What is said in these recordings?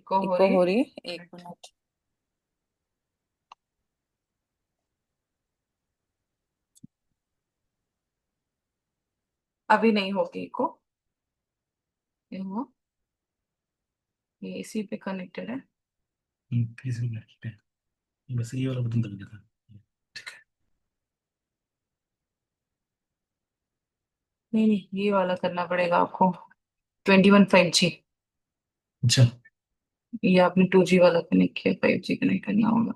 Eco हो eco रही। हो रही, 1 मिनट। अभी नहीं होगी इको। ये हुआ। ये इसी पे कनेक्टेड है। Please reconnect. बस ये वाला बटन दब गया था। ठीक है। नहीं नहीं, ये वाला करना पड़ेगा आपको। 21 5G। अच्छा। ये आपने 2G वाला कनेक्ट किया, 5G कनेक्ट करना होगा।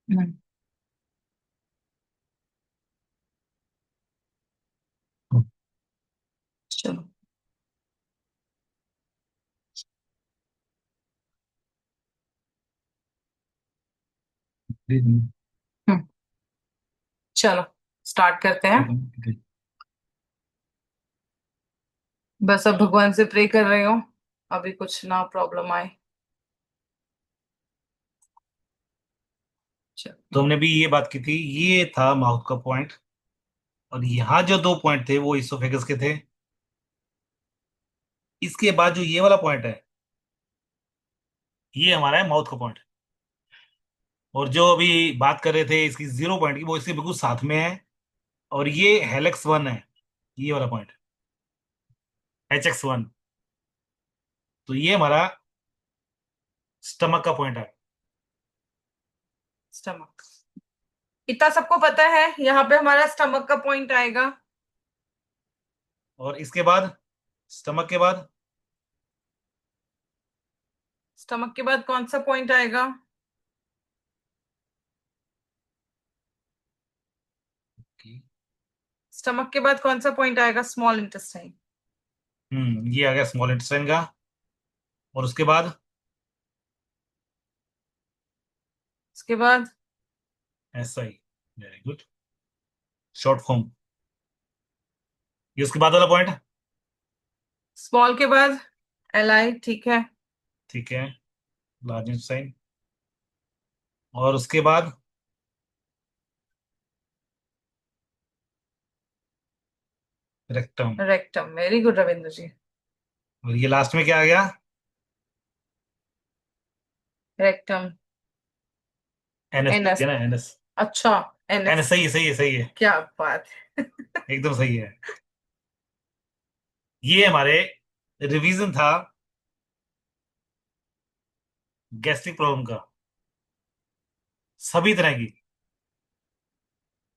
हम्म, चलो। हम्म, चलो स्टार्ट करते हैं। बस अब भगवान से प्रे कर रही हूँ, अभी कुछ ना प्रॉब्लम आए। तो चलो। हमने भी ये बात की थी, ये था माउथ का पॉइंट, और यहाँ जो 2 पॉइंट थे वो इसोफेगस के थे। इसके बाद जो ये वाला पॉइंट है, ये हमारा है माउथ का पॉइंट। और जो अभी बात कर रहे थे इसकी 0 पॉइंट की, वो इसके बिल्कुल साथ में है। और ये हेलेक्स 1 है, ये वाला पॉइंट, HX1। तो ये हमारा स्टमक का पॉइंट है। स्टमक, इतना सबको पता है, यहाँ पे हमारा स्टमक का पॉइंट आएगा। और इसके बाद, स्टमक के बाद, स्टमक के बाद कौन सा पॉइंट आएगा? स्टमक के बाद कौन सा पॉइंट आएगा? Small intestine. ये आ गया स्मॉल इंटेस्टाइन का। और उसके बाद उसके बाद ऐसा ही। Very good. Short form. ये उसके बाद वाला पॉइंट। स्मॉल के बाद LI, ठीक है। ठीक है। Large intestine. और उसके बाद rectum. Rectum, very good Ravindra ji. और ये लास्ट में क्या आ गया? रेक्टम। एनएस ठीक एनएस। है ना, एनएस। अच्छा। Anus anus. सही है, सही है, सही है। क्या बात है। एकदम सही है। ये हमारे रिवीजन था गैस्ट्रिक प्रॉब्लम का, सभी तरह की,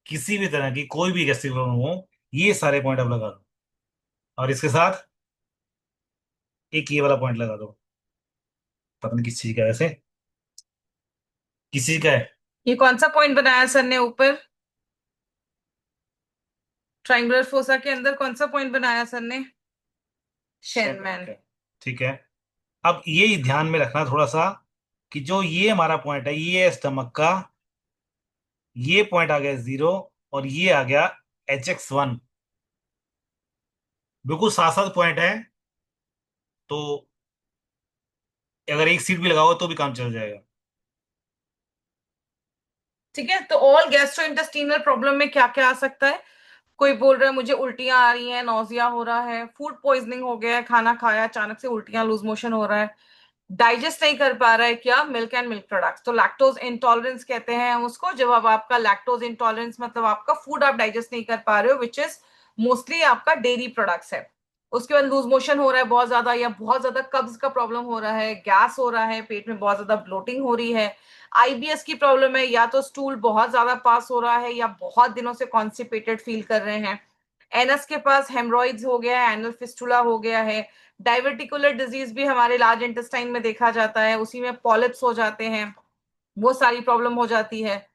किसी भी तरह की कोई भी गैस्ट्रिक प्रॉब्लम हो, ये सारे पॉइंट आप लगा दो। और इसके साथ एक ये वाला पॉइंट लगा दो। पता नहीं किस चीज का है वैसे, किस चीज का है। ये कौन सा पॉइंट बनाया सर ने ऊपर? ट्राइंगुलर फोसा के अंदर कौन सा पॉइंट बनाया सर ने? शेनमैन। ठीक है। अब ये ध्यान में रखना थोड़ा सा, कि जो ये हमारा पॉइंट है, ये है स्टमक का, ये पॉइंट आ गया 0, और ये आ गया HX1। बिल्कुल साथ साथ पॉइंट है। तो अगर एक सीट भी लगाओ तो भी काम चल जाएगा। ठीक है, तो ऑल गैस्ट्रोइंटेस्टिनल प्रॉब्लम में क्या क्या आ सकता है? कोई बोल रहा है मुझे उल्टियां आ रही हैं, नौजिया हो रहा है, फूड पॉइजनिंग हो गया है, खाना खाया अचानक से उल्टियां, लूज मोशन हो रहा है, डाइजेस्ट नहीं कर पा रहा है क्या मिल्क एंड मिल्क प्रोडक्ट्स, तो लैक्टोज इंटॉलरेंस कहते हैं हम उसको। जब अब आपका लैक्टोज इंटॉलरेंस मतलब आपका फूड आप डाइजेस्ट नहीं कर पा रहे हो, विच इज मोस्टली आपका डेयरी प्रोडक्ट्स है। उसके बाद लूज मोशन हो रहा है बहुत ज्यादा, या बहुत ज्यादा कब्ज का प्रॉब्लम हो रहा है, गैस हो रहा है, पेट में बहुत ज्यादा ब्लोटिंग हो रही है, IBS की प्रॉब्लम है, या तो स्टूल बहुत ज्यादा पास हो रहा है, या बहुत दिनों से कॉन्स्टिपेटेड फील कर रहे हैं, एनस के पास हेमरॉइड्स हो गया है, एनल फिस्टुला हो गया है, डाइवर्टिकुलर डिजीज भी हमारे लार्ज इंटेस्टाइन में देखा जाता है, उसी में पॉलिप्स हो जाते हैं, वो सारी प्रॉब्लम हो जाती है।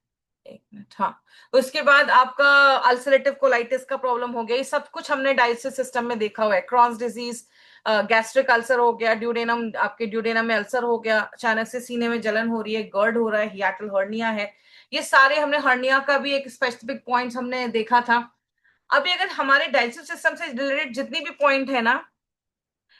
1 मिनट, हाँ। उसके बाद आपका अल्सरेटिव कोलाइटिस का प्रॉब्लम हो गया, ये सब कुछ हमने डाइजेस्टिव सिस्टम में देखा हुआ है। क्रॉन्स डिजीज, गैस्ट्रिक अल्सर हो गया, ड्यूडेनम, आपके ड्यूडेनम में अल्सर हो गया, अचानक से सीने में जलन हो रही है, गर्ड हो रहा है, हियाटल हर्निया है। ये सारे हमने हर्निया का भी एक स्पेसिफिक पॉइंट हमने देखा था। अभी अगर हमारे डाइजेस्टिव सिस्टम से रिलेटेड जितनी भी पॉइंट है ना,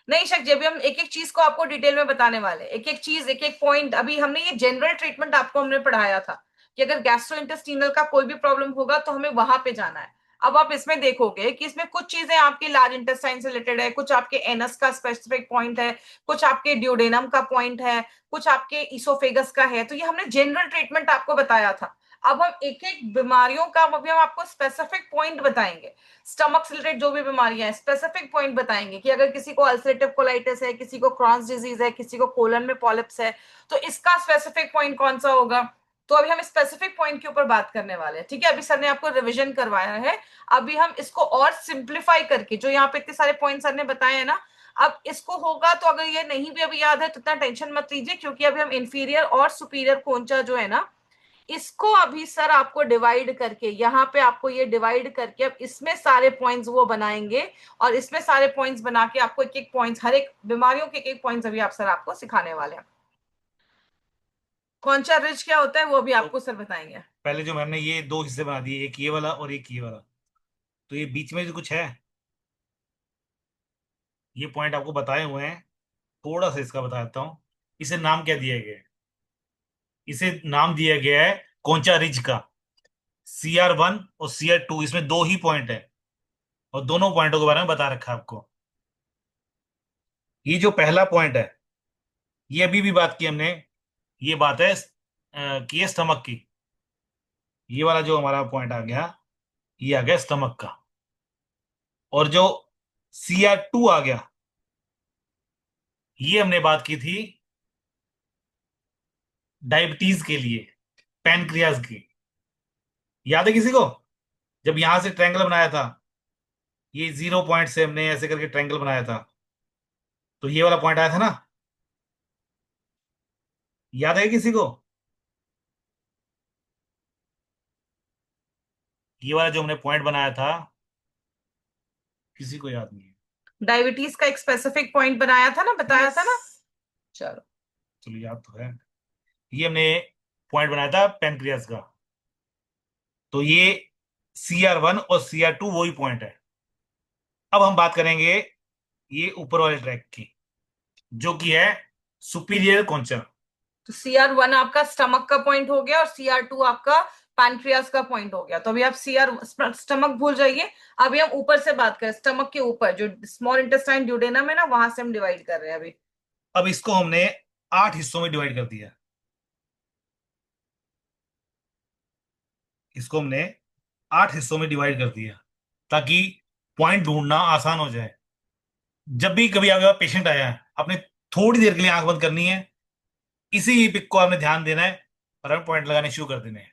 नहीं शक जब भी हम एक एक चीज को आपको डिटेल में बताने वाले, एक एक चीज, एक एक पॉइंट। अभी हमने ये जनरल ट्रीटमेंट आपको हमने पढ़ाया था कि अगर गैस्ट्रोइंटेस्टिनल का कोई भी प्रॉब्लम होगा तो हमें वहां पे जाना है। अब आप इसमें देखोगे कि इसमें कुछ चीजें आपकी लार्ज इंटेस्टाइन से रिलेटेड है, कुछ आपके एनस का स्पेसिफिक पॉइंट है, कुछ आपके ड्यूडेनम का पॉइंट है, कुछ आपके इसोफेगस का है। तो ये हमने जनरल ट्रीटमेंट आपको बताया था। अब हम एक एक बीमारियों का अभी हम आपको स्पेसिफिक पॉइंट बताएंगे। स्टमक से रिलेटेड जो भी बीमारियां हैं स्पेसिफिक पॉइंट बताएंगे कि अगर किसी को अल्सरेटिव कोलाइटिस है, किसी को क्रॉन्स डिजीज है, किसी को कोलन में पॉलिप्स है, तो इसका स्पेसिफिक पॉइंट कौन सा होगा। तो अभी हम स्पेसिफिक पॉइंट के ऊपर बात करने वाले हैं। ठीक है, अभी सर ने आपको रिवीजन करवाया है। अभी हम इसको और सिंप्लीफाई करके, जो यहाँ पे इतने सारे पॉइंट सर ने बताए हैं ना, अब इसको होगा तो अगर ये नहीं भी अभी याद है तो इतना टेंशन मत लीजिए, क्योंकि अभी हम इंफीरियर और सुपीरियर कोंचा जो है ना, इसको अभी सर आपको डिवाइड करके, यहाँ पे आपको ये डिवाइड करके अब इसमें सारे पॉइंट्स वो बनाएंगे, और इसमें सारे पॉइंट्स बना के आपको एक एक पॉइंट्स, हर एक बीमारियों के एक एक पॉइंट्स अभी आप सर आपको सिखाने वाले हैं। कौन सा रिच क्या होता है वो अभी तो आपको सर बताएंगे। पहले जो मैम ने ये दो हिस्से बना दिए, एक ये वाला और एक ये वाला, तो ये बीच में जो कुछ है, ये पॉइंट आपको बताए हुए हैं। थोड़ा सा इसका बता देता हूँ। इसे नाम क्या दिया गया है? इसे नाम दिया गया है कोंचा रिज का। CR1 और CR2, इसमें दो ही पॉइंट है, और दोनों पॉइंटों के बारे में बता रखा है आपको। ये जो पहला पॉइंट है, ये अभी भी बात की हमने, ये बात है कि ये स्टमक की। ये वाला जो हमारा पॉइंट आ गया, ये आ गया स्टमक का। और जो CR2 आ गया, ये हमने बात की थी डायबिटीज के लिए, पैनक्रियाज की। याद है किसी को? जब यहां से ट्रायंगल बनाया था, ये 0 पॉइंट से हमने ऐसे करके ट्रायंगल बनाया था, तो ये वाला पॉइंट आया था ना? याद है किसी को? ये वाला जो हमने पॉइंट बनाया था, किसी को याद नहीं है? डायबिटीज का एक स्पेसिफिक पॉइंट बनाया था ना, बताया था ना। चलो। चलो, याद तो है। ये हमने पॉइंट बनाया था पेनक्रियास का। तो ये CR1 और CR2 वही पॉइंट है। अब हम बात करेंगे ये ऊपर वाले ट्रैक की, जो कि है सुपीरियर कॉन्चा। तो CR1 आपका स्टमक का पॉइंट हो गया और CR2 आपका पैनक्रियास का पॉइंट हो गया। तो अभी आप सीआर स्टमक भूल जाइए। अभी हम ऊपर से बात करें, स्टमक के ऊपर जो स्मॉल इंटेस्टाइन ड्यूडेनम है ना, वहां से हम डिवाइड कर रहे हैं अभी। अब इसको हमने 8 हिस्सों में डिवाइड कर दिया। इसको हमने 8 हिस्सों में डिवाइड कर दिया, ताकि पॉइंट ढूंढना आसान हो जाए। जब भी कभी आपके पास पेशेंट आया है, आपने थोड़ी देर के लिए आंख बंद करनी है, इसी पिक को आपने ध्यान देना है, और हमें पॉइंट लगाने शुरू कर देने हैं।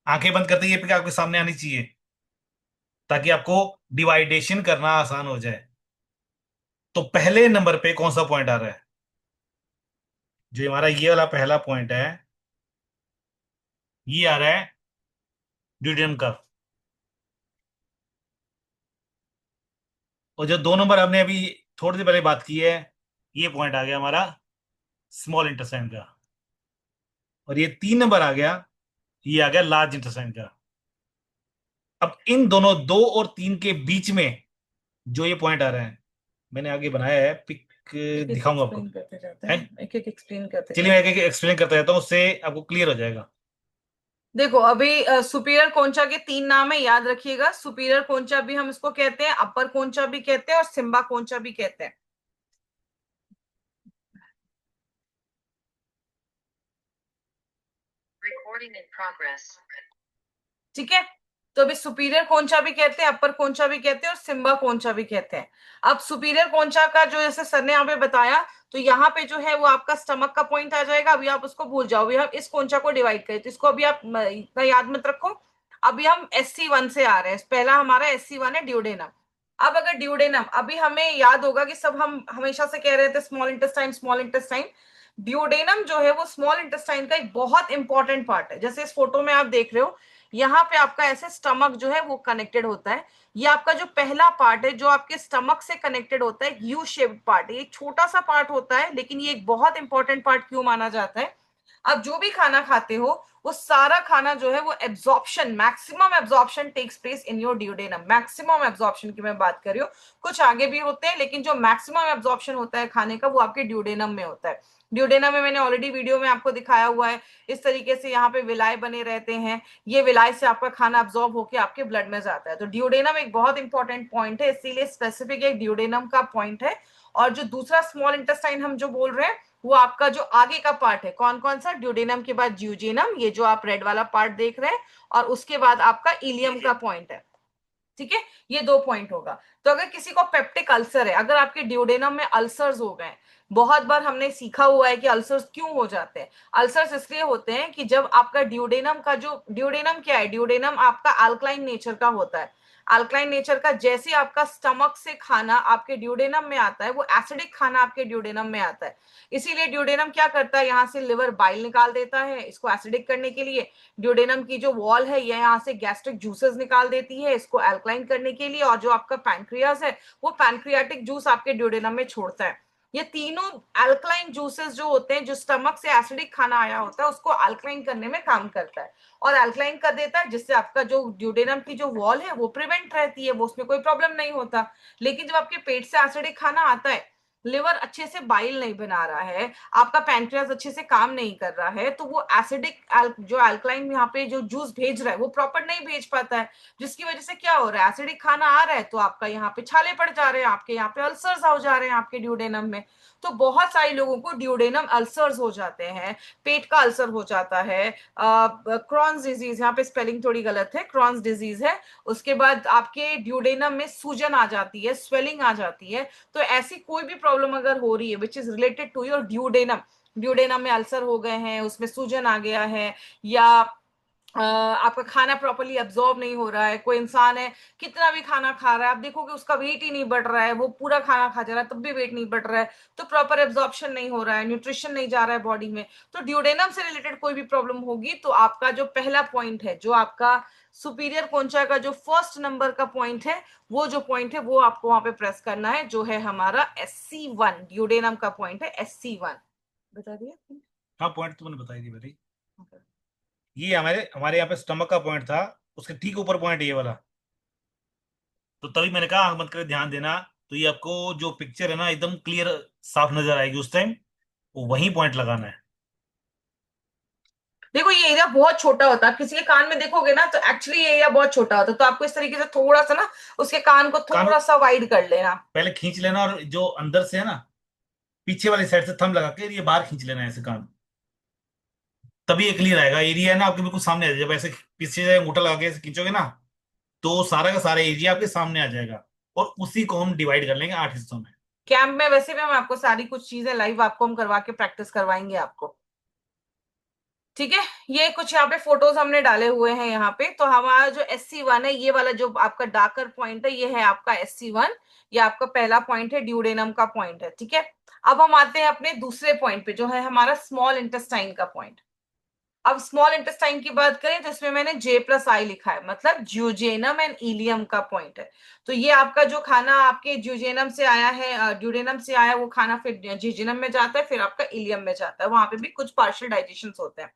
आंखें बंद करते ही ये पिक आपके सामने आनी चाहिए, ताकि आपको डिवाइडेशन करना आसान हो जाए। तो पहले नंबर पे कौन सा पॉइंट आ रहा है? जो हमारा ये वाला पहला पॉइंट है, ये आ रहा है ड्यूटेरियम का। और जो 2 नंबर हमने अभी थोड़ी देर पहले बात की है, ये पॉइंट आ गया हमारा स्मॉल इंटेस्टाइन का। और ये 3 नंबर आ गया, ये आ गया लार्ज इंटेस्टाइन का। अब इन दोनों 2 और 3 के बीच में जो ये पॉइंट आ रहा है, मैंने आगे बनाया है पिक, एक एक दिखाऊंगा आपको। एक्सप्लेन करते जाते है, हैं, एक एक एक्सप्लेन करते चलिए मैं जाते एक हैं। एक एक्सप्लेन करता रहता हूँ, उससे आपको क्लियर हो जाएगा। देखो अभी सुपीरियर कोंचा के 3 नाम है, याद रखिएगा। सुपीरियर कोंचा भी हम इसको कहते हैं, अपर कोंचा भी कहते हैं, और सिम्बा कोंचा भी कहते हैं। Recording in progress. ठीक है। तो अभी सुपीरियर कोंचा भी कहते हैं, अपर कोंचा भी कहते हैं, और सिम्बा कोंचा भी कहते हैं। अब सुपीरियर कोंचा का जो जैसे सर ने यहाँ पे बताया, तो यहाँ पे जो है वो आपका स्टमक का पॉइंट आ जाएगा। अभी आप उसको भूल जाओ, अभी हम इस कोंचा को डिवाइड करें, तो इसको अभी आप इतना याद मत रखो। अभी हम SC1 से आ रहे हैं। पहला हमारा SC1 है ड्यूडेनम। अब अगर ड्यूडेनम, अभी हमें याद होगा कि सब हम हमेशा से कह रहे थे small intestine small intestine. Duodenum जो है वो स्मॉल इंटेस्टाइन का एक बहुत इंपॉर्टेंट पार्ट है। जैसे इस फोटो में आप देख रहे हो, यहाँ पे आपका ऐसे स्टमक जो है वो कनेक्टेड होता है। ये आपका जो पहला पार्ट है जो आपके स्टमक से कनेक्टेड होता है, यू शेप्ड पार्ट, ये छोटा सा पार्ट होता है, लेकिन ये एक बहुत इंपॉर्टेंट पार्ट क्यों माना जाता है। अब जो भी खाना खाते हो वो सारा खाना जो है वो absorption, maximum absorption takes place in your duodenum. Maximum absorption की मैं बात कर रही हूँ, कुछ आगे भी होते हैं, लेकिन जो मैक्सिमम एब्जॉर्प्शन होता है खाने का वो आपके ड्यूडेनम में होता है। ड्यूडेनम में मैंने ऑलरेडी वीडियो में आपको दिखाया हुआ है, इस तरीके से यहाँ पे विलाय बने रहते हैं, ये विलाय से आपका खाना अब्सॉर्ब होकर आपके ब्लड में जाता है। तो ड्यूडेनम एक बहुत इंपॉर्टेंट पॉइंट है, इसीलिए स्पेसिफिक एक ड्यूडेनम का पॉइंट है। और जो दूसरा स्मॉल इंटेस्टाइन हम जो बोल रहे हैं, वो आपका जो आगे का पार्ट है, कौन कौन सा, ड्यूडेनम के बाद ज्यूजेनम, ये जो आप रेड वाला पार्ट देख रहे हैं, और उसके बाद आपका इलियम का पॉइंट है। ठीक है, ये दो पॉइंट होगा। तो अगर किसी को पेप्टिक अल्सर है, अगर आपके ड्यूडेनम में अल्सर्स हो गए, बहुत बार हमने सीखा हुआ है कि अल्सर्स क्यों हो जाते हैं। अल्सर्स इसलिए होते हैं कि जब आपका ड्यूडेनम का जो, ड्यूडेनम क्या है, ड्यूडेनम आपका अल्कलाइन नेचर का होता है। अल्कलाइन नेचर का, जैसे आपका स्टमक से खाना आपके ड्यूडेनम में आता है, वो एसिडिक खाना आपके ड्यूडेनम में आता है। इसीलिए ड्यूडेनम क्या करता है, यहाँ से लिवर बाइल निकाल देता है इसको एसिडिक करने के लिए। ड्यूडेनम की जो वॉल है ये यहाँ से गैस्ट्रिक जूसेस निकाल देती है इसको अल्कलाइन करने के लिए, और जो आपका पैंक्रियाज है वो पैंक्रियाटिक जूस आपके ड्यूडेनम में छोड़ता है। ये तीनों अल्कलाइन जूसेस जो होते हैं, जो स्टमक से एसिडिक खाना आया होता है उसको अल्कलाइन करने में काम करता है, और अल्कलाइन कर देता है, जिससे आपका जो ड्यूडेनम की जो वॉल है वो प्रिवेंट रहती है, वो उसमें कोई प्रॉब्लम नहीं होता। लेकिन जब आपके पेट से एसिडिक खाना आता है, लिवर अच्छे से बाइल नहीं बना रहा है, आपका पैंक्रियाज अच्छे से काम नहीं कर रहा है, तो वो एसिडिक जो अल्कलाइन यहाँ पे जो जूस भेज रहा है वो प्रॉपर नहीं भेज पाता है, जिसकी वजह से क्या हो रहा है, एसिडिक खाना आ रहा है तो आपका यहाँ पे छाले पड़ जा रहे हैं, आपके यहाँ पे अल्सर्स हो जा रहे हैं आपके ड्यूडेनम में। तो बहुत सारे लोगों को ड्यूडेनम अल्सर्स हो जाते हैं, पेट का अल्सर हो जाता है, क्रॉन्स डिजीज, यहाँ पे स्पेलिंग थोड़ी गलत है, क्रॉन्स डिजीज है। उसके बाद आपके ड्यूडेनम में सूजन आ जाती है, स्वेलिंग आ जाती है। तो ऐसी कोई भी प्रॉब्लम अगर हो रही है which is related to your duodenum, duodenum में अल्सर हो गए हैं, उसमें सूजन आ गया है, या आपका खाना प्रॉपरली एब्जॉर्ब नहीं हो रहा है, कोई इंसान है कितना भी खाना खा रहा है, आप देखोगे उसका वेट ही नहीं बढ़ रहा है, वो पूरा खाना खा जा रहा है तब भी वेट नहीं बढ़ रहा है, तो प्रॉपर एब्जॉर्प्शन नहीं हो रहा है, न्यूट्रिशन नहीं जा रहा है बॉडी में, तो ड्यूडेनम से रिलेटेड कोई भी प्रॉब्लम होगी, तो आपका जो पहला पॉइंट है, जो आपका सुपीरियर कोंचा का जो फर्स्ट नंबर का पॉइंट है, वो जो पॉइंट है वो आपको वहां पे प्रेस करना है, जो है हमारा SC1, ड्यूडेनम का पॉइंट है SC1। बता दिया। हाँ, पॉइंट तुमने बताई दी बेटी। ये हमारे हमारे यहाँ पे स्टमक का पॉइंट था, उसके ठीक ऊपर पॉइंट ये वाला। तो तभी मैंने कहा आंख बंद करके ध्यान देना, तो ये आपको जो पिक्चर है ना एकदम क्लियर, साफ नजर आएगी उस टाइम, वहीं पॉइंट लगाना है। देखो ये एरिया बहुत छोटा होता है, किसी के कान में देखोगे ना तो एक्चुअली ये एरिया बहुत छोटा होता है, तो आपको इस तरीके से थोड़ा सा ना उसके कान को कान थोड़ा सा वाइड कर लेना। पहले खींच लेना, और जो अंदर से है ना, पीछे वाली साइड से थंब लगा के ये बाहर खींच लेना है ऐसे कान, तभी ये क्लियर आएगा। एरिया है ना आपके बिल्कुल सामने आ जाएगा, जब ऐसे पीछे से अंगूठा लगा के ऐसे खींचोगे ना, तो सारा का सारा एरिया आपके सामने आ जाएगा, और उसी को हम डिवाइड कर लेंगे 8 हिस्सों में। कैंप में वैसे भी हम आपको सारी कुछ चीजें लाइव आपको हम करवा के प्रैक्टिस करवाएंगे आपको। ठीक है, ये कुछ यहाँ पे फोटोज हमने डाले हुए हैं यहाँ पे। तो हमारा जो SC1 है, ये वाला जो आपका डार्कर पॉइंट है, ये है आपका SC1, ये आपका पहला पॉइंट है, ड्यूडेनम का पॉइंट है। ठीक है, अब हम आते हैं अपने दूसरे पॉइंट पे, जो है हमारा स्मॉल इंटेस्टाइन का पॉइंट। अब स्मॉल इंटेस्टाइन की बात करें तो इसमें मैंने J+I लिखा है, मतलब ज्यूजेनम एंड इलियम का पॉइंट है। तो ये आपका जो खाना आपके ज्यूजेनम से आया है, ड्यूडेनम से आया, वो खाना फिर जीजेनम में जाता है, फिर आपका इलियम में जाता है, वहां पे भी कुछ पार्शियल डाइजेशन होते हैं।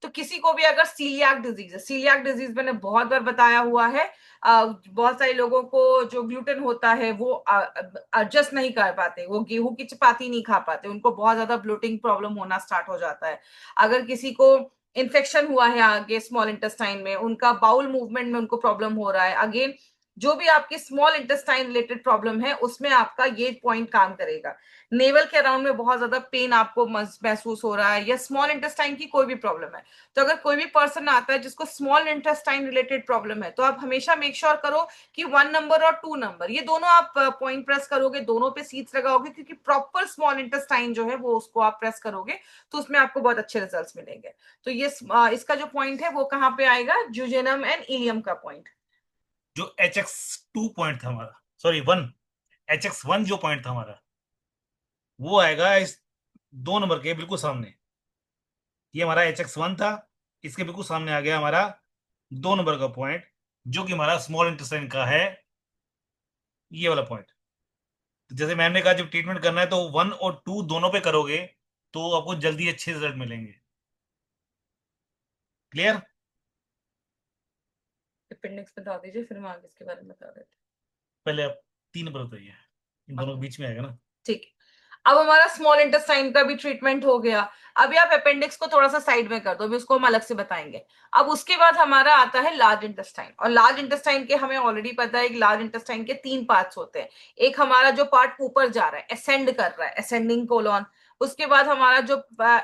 तो किसी को भी अगर सीलियाक डिजीज है, सीलियाक डिजीज मैंने बहुत बार बताया हुआ है, बहुत सारे लोगों को जो ग्लूटेन होता है वो एडजस्ट नहीं कर पाते, वो गेहूं की चपाती नहीं खा पाते, उनको बहुत ज्यादा ब्लोटिंग प्रॉब्लम होना स्टार्ट हो जाता है। अगर किसी को इन्फेक्शन हुआ है आगे स्मॉल इंटेस्टाइन में, उनका बाउल मूवमेंट में उनको प्रॉब्लम हो रहा है, अगेन जो भी आपकी स्मॉल इंटेस्टाइन रिलेटेड प्रॉब्लम है उसमें आपका ये पॉइंट काम करेगा। नेवल के अराउंड में बहुत ज्यादा पेन आपको महसूस हो रहा है, या स्मॉल इंटेस्टाइन की कोई भी प्रॉब्लम है, तो अगर कोई भी पर्सन आता है जिसको स्मॉल इंटेस्टाइन रिलेटेड प्रॉब्लम है, तो आप हमेशा मेक श्योर करो कि 1 नंबर और 2 नंबर, ये दोनों आप पॉइंट प्रेस करोगे, दोनों पे सीट्स लगाओगे, क्योंकि प्रॉपर स्मॉल इंटेस्टाइन जो है वो उसको आप प्रेस करोगे तो उसमें आपको बहुत अच्छे रिजल्ट्स मिलेंगे। तो ये इसका जो पॉइंट है वो कहाँ पे आएगा, ज्यूजेनम एंड इलियम का पॉइंट। जो HX2 पॉइंट था हमारा, सॉरी 1, HX1 जो पॉइंट था हमारा, वो आएगा इस 2 नंबर के बिल्कुल सामने। ये हमारा HX1 था, इसके बिल्कुल सामने आ गया हमारा 2 नंबर का पॉइंट, जो कि हमारा स्मॉल इंटेस्टाइन का है, ये वाला पॉइंट। तो जैसे मैम ने कहा जब ट्रीटमेंट करना है तो 1 और 2 दोनों पे करोगे, तो आपको जल्दी अच्छे रिजल्ट मिलेंगे। क्लियर? अपेंडिक्स बता दीजिए, फिर हम आगे इसके बारे में बता देते पहले आप 3 नंबर बताइए, इन दोनों के हैं। बीच में आएगा ना। ठीक है। अब हमारा स्मॉल इंटेस्टाइन का भी ट्रीटमेंट हो गया। अभी आप अपेंडिक्स को थोड़ा सा साइड में कर दो, अभी उसको हम अलग से बताएंगे। अब उसके बाद हमारा आता है लार्ज इंटेस्टाइन, और लार्ज इंटेस्टाइन के हमें ऑलरेडी पता है कि लार्ज इंटेस्टाइन के 3 पार्ट्स होते हैं। एक हमारा जो पार्ट ऊपर जा रहा है, असेंड कर रहा है, असेंडिंग कोलॉन। उसके बाद हमारा जो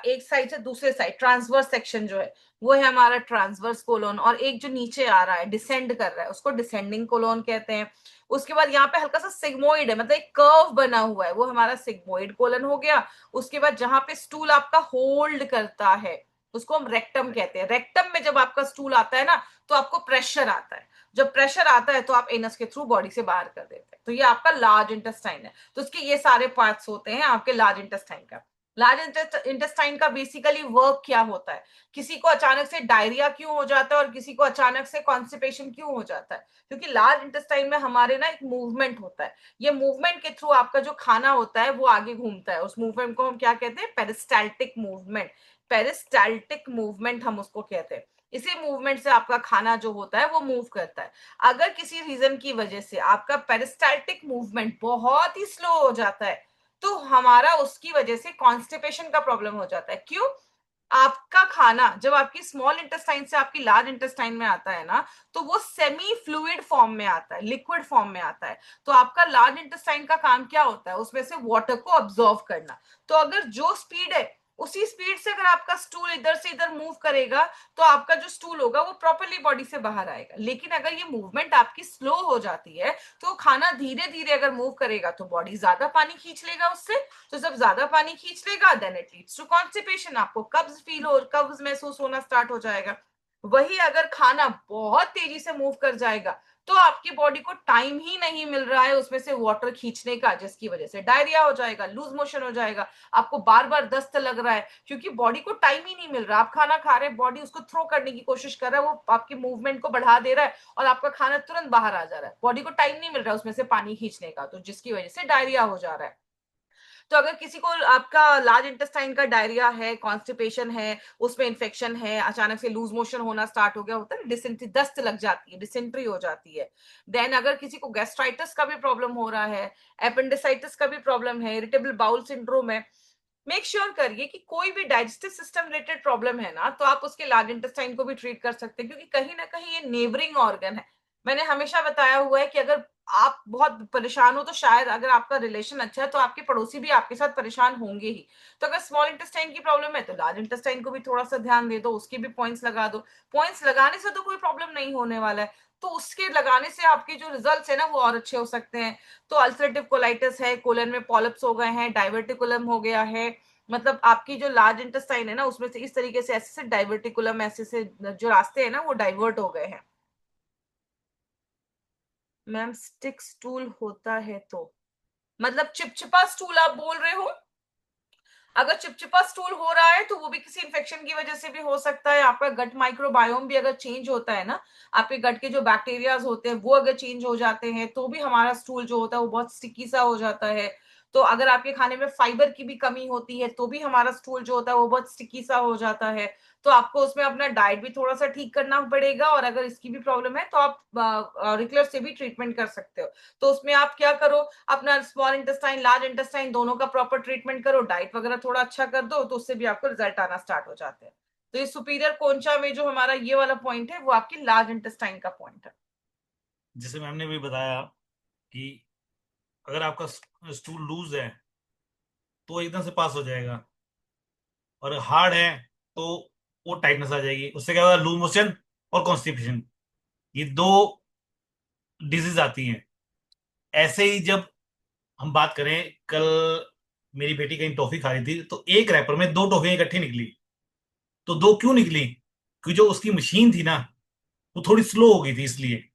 एक साइड से दूसरे साइड ट्रांसवर्स सेक्शन जो है, वो है हमारा ट्रांसवर्स कोलोन। और एक जो नीचे आ रहा है, डिसेंड कर रहा है, उसको डिसेंडिंग कोलोन कहते हैं। उसके बाद यहाँ पे हल्का सा सिग्मोइड है, मतलब एक कर्व बना हुआ है, वो हमारा सिग्मोइड कोलन हो गया। उसके बाद जहां पे स्टूल आपका होल्ड करता है, उसको हम रेक्टम कहते हैं। रेक्टम में जब आपका स्टूल आता है ना, तो आपको प्रेशर आता है। जब प्रेशर आता है तो आप एनस के थ्रू बॉडी से बाहर कर देते हैं। तो ये आपका लार्ज इंटेस्टाइन है। तो उसके ये सारे पार्ट्स होते हैं आपके लार्ज इंटेस्टाइन का। लार्ज इंटेस्टाइन का बेसिकली वर्क क्या होता है? किसी को अचानक से डायरिया क्यों हो जाता है और किसी को अचानक से कॉन्स्टिपेशन क्यों हो जाता है? क्योंकि लार्ज इंटेस्टाइन में हमारे ना एक मूवमेंट होता है। ये मूवमेंट के थ्रू आपका जो खाना होता है वो आगे घूमता है। उस मूवमेंट को हम क्या कहते हैं? Peristaltic movement. पेरिस्टाल्टिक मूवमेंट हम उसको कहते हैं। इसी मूवमेंट से आपका खाना जो होता है वो मूव करता है। अगर किसी रीजन की वजह से आपका पेरिस्टाल्टिक मूवमेंट बहुत ही स्लो हो जाता है, तो हमारा उसकी वजह से कॉन्स्टिपेशन का प्रॉब्लम हो जाता है। क्यों? आपका खाना जब आपकी स्मॉल इंटेस्टाइन से आपकी लार्ज इंटेस्टाइन में आता है ना, तो वो सेमी फ्लूइड फॉर्म में आता है, लिक्विड फॉर्म में आता है। तो आपका लार्ज इंटेस्टाइन का काम क्या होता है? उसमें से वाटर को ऑब्जॉर्व करना। तो अगर जो स्पीड है, उसी स्पीड से अगर आपका स्टूल इधर से इधर मूव करेगा, तो आपका जो स्टूल होगा वो प्रॉपरली बॉडी से बाहर आएगा। लेकिन अगर ये मूवमेंट आपकी स्लो हो जाती है, तो खाना धीरे धीरे अगर मूव करेगा, तो बॉडी ज्यादा पानी खींच लेगा उससे। तो जब ज्यादा पानी खींच लेगा, then it leads to constipation. आपको कब्ज महसूस होना स्टार्ट हो जाएगा। वही अगर खाना बहुत तेजी से मूव कर जाएगा, तो आपकी बॉडी को टाइम ही नहीं मिल रहा है उसमें से वाटर खींचने का, जिसकी वजह से डायरिया हो जाएगा, लूज मोशन हो जाएगा। आपको बार बार दस्त लग रहा है, क्योंकि बॉडी को टाइम ही नहीं मिल रहा। आप खाना खा रहे हैं, बॉडी उसको थ्रो करने की कोशिश कर रहा है, वो आपके मूवमेंट को बढ़ा दे रहा है, और आपका खाना तुरंत बाहर आ जा रहा है। बॉडी को टाइम नहीं मिल रहा है उसमें से पानी खींचने का, तो जिसकी वजह से डायरिया हो जा रहा है। तो अगर किसी को आपका लार्ज इंटेस्टाइन का डायरिया है, कॉन्स्टिपेशन है, उसमें इन्फेक्शन है, अचानक से लूज मोशन होना स्टार्ट हो गया, होता है डिसेंट्री, दस्त लग जाती है, डिसेंट्री हो जाती है। देन अगर किसी को गैस्ट्राइटिस का भी प्रॉब्लम हो रहा है, अपेंडिसाइटिस का भी प्रॉब्लम है, इरिटेबल बाउल सिंड्रोम है, मेक श्योर करिए कि कोई भी डाइजेस्टिव सिस्टम रिलेटेड प्रॉब्लम है ना, तो आप उसके लार्ज इंटेस्टाइन को भी ट्रीट कर सकते हैं। क्योंकि कहीं ना कहीं ये नेबरिंग ऑर्गन है। मैंने हमेशा बताया हुआ है कि अगर आप बहुत परेशान हो, तो शायद अगर आपका रिलेशन अच्छा है, तो आपके पड़ोसी भी आपके साथ परेशान होंगे ही। तो अगर स्मॉल इंटेस्टाइन की प्रॉब्लम है, तो लार्ज इंटेस्टाइन को भी थोड़ा सा ध्यान दे दो, उसके भी पॉइंट्स लगा दो। पॉइंट्स लगाने से तो कोई प्रॉब्लम नहीं होने वाला है, तो उसके लगाने से आपके जो रिजल्ट्स है ना, वो और अच्छे हो सकते हैं। तो अल्सरेटिव कोलाइटिस है, कोलन में पॉलिप्स हो गए हैं, डाइवर्टिकुलम हो गया है, मतलब आपकी जो लार्ज इंटेस्टाइन है ना, उसमें से इस तरीके से ऐसे से डाइवर्टिकुलम, ऐसे से जो रास्ते हैं ना, वो डाइवर्ट हो गए हैं। मैम स्टिक स्टूल होता है तो मतलब चिपचिपा स्टूल आप बोल रहे हो? अगर चिपचिपा स्टूल हो रहा है, तो वो भी किसी इन्फेक्शन की वजह से भी हो सकता है। आपका गट माइक्रोबायोम भी अगर चेंज होता है ना, आपके गट के जो बैक्टीरियाज होते हैं वो अगर चेंज हो जाते हैं, तो भी हमारा स्टूल जो होता है वो बहुत स्टिकी सा हो जाता है। तो अगर आपके खाने में फाइबर की भी कमी होती है, तो भी हमारा स्टूल जो होता है वो बहुत स्टिकी सा हो जाता है। तो आपको उसमें अपना डाइट भी थोड़ा सा ठीक करना पड़ेगा, और अगर इसकी भी प्रॉब्लम है, तो आप रेगुलर से भी ट्रीटमेंट कर सकते हो। तो उसमें आप क्या करो, अपना स्मॉल इंटेस्टाइन, लार्ज इंटेस्टाइन दोनों का प्रॉपर ट्रीटमेंट करो, डाइट वगैरह थोड़ा अच्छा कर दो, तो उससे भी आपको रिजल्ट आना स्टार्ट हो जाते हैं। तो ये सुपीरियर कोंचा में जो हमारा ये वाला पॉइंट है, वो आपकी लार्ज इंटेस्टाइन का पॉइंट है। जैसे मैम ने भी बताया कि अगर आपका स्टूल लूज है तो एकदम से पास हो जाएगा, और हार्ड है तो वो टाइटनेस आ जाएगी। उससे क्या होगा? लूज मोशन और कॉन्स्टिपेशन, ये दो डिजीज आती हैं। ऐसे ही जब हम बात करें, कल मेरी बेटी कहीं टॉफी खा रही थी, तो एक रैपर में 2 टॉफियां इकट्ठी निकली। तो दो क्यों निकली? क्योंकि जो उसकी मशीन थी ना, वो थोड़ी स्लो हो गई थी इसलिए।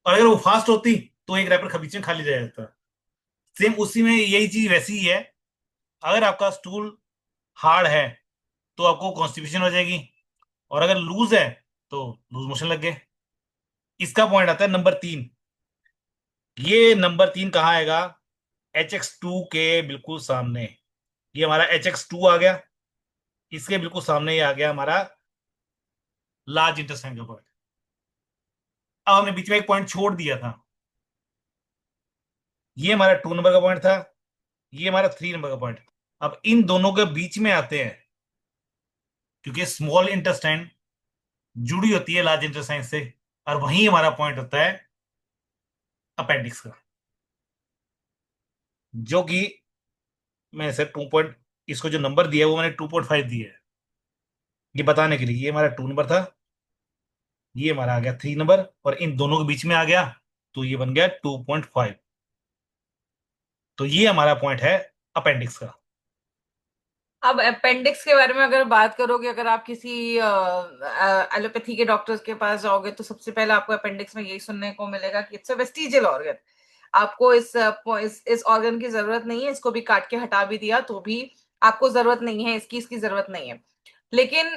और अगर वो फास्ट होती तो एक रैपर बीच में खाली रह जाता। सेम उसी में यही चीज वैसी ही है। अगर आपका स्टूल हार्ड है तो आपको कॉन्स्टिपेशन हो जाएगी, और अगर लूज है तो लूज मोशन लग गए। इसका पॉइंट आता है नंबर 3। ये नंबर 3 कहाँ आएगा? HX2 के बिल्कुल सामने। ये हमारा HX2 आ गया। इसके बिल्कुल सामने ही आ गया हमारा लार्ज इंटेस्टाइन का पॉइंट। अब हमने बीच में एक पॉइंट छोड़ दिया था, ये हमारा 2 नंबर का पॉइंट था, ये हमारा 3 नंबर का पॉइंट। अब इन दोनों के बीच में आते हैं, क्योंकि स्मॉल इंटेस्टाइन जुड़ी होती है लार्ज इंटेस्टाइन से, और वहीं हमारा पॉइंट होता है अपेंडिक्स का, जो कि मैं इसे 2 पॉइंट, इसको जो नंबर दिया है वो मैंने 2.5 दिया है, ये बताने के लिए। ये हमारा 2 नंबर था, ये हमारा आ गया 3 नंबर, और इन दोनों के बीच में आ गया, तो ये बन गया 2.5। तो ये हमारा पॉइंट है अपेंडिक्स का। अब अपेंडिक्स के बारे में अगर बात करोगे, अगर आप किसी एलोपैथी के डॉक्टर्स के पास जाओगे तो सबसे पहले आपको अपेंडिक्स में यही सुनने को मिलेगा कि इट्स अ वेस्टिजियल ऑर्गन। आपको इस ऑर्गन की जरूरत नहीं है, इसको भी काट के हटा भी दिया तो भी आपको जरूरत नहीं है, इसकी जरूरत नहीं है। लेकिन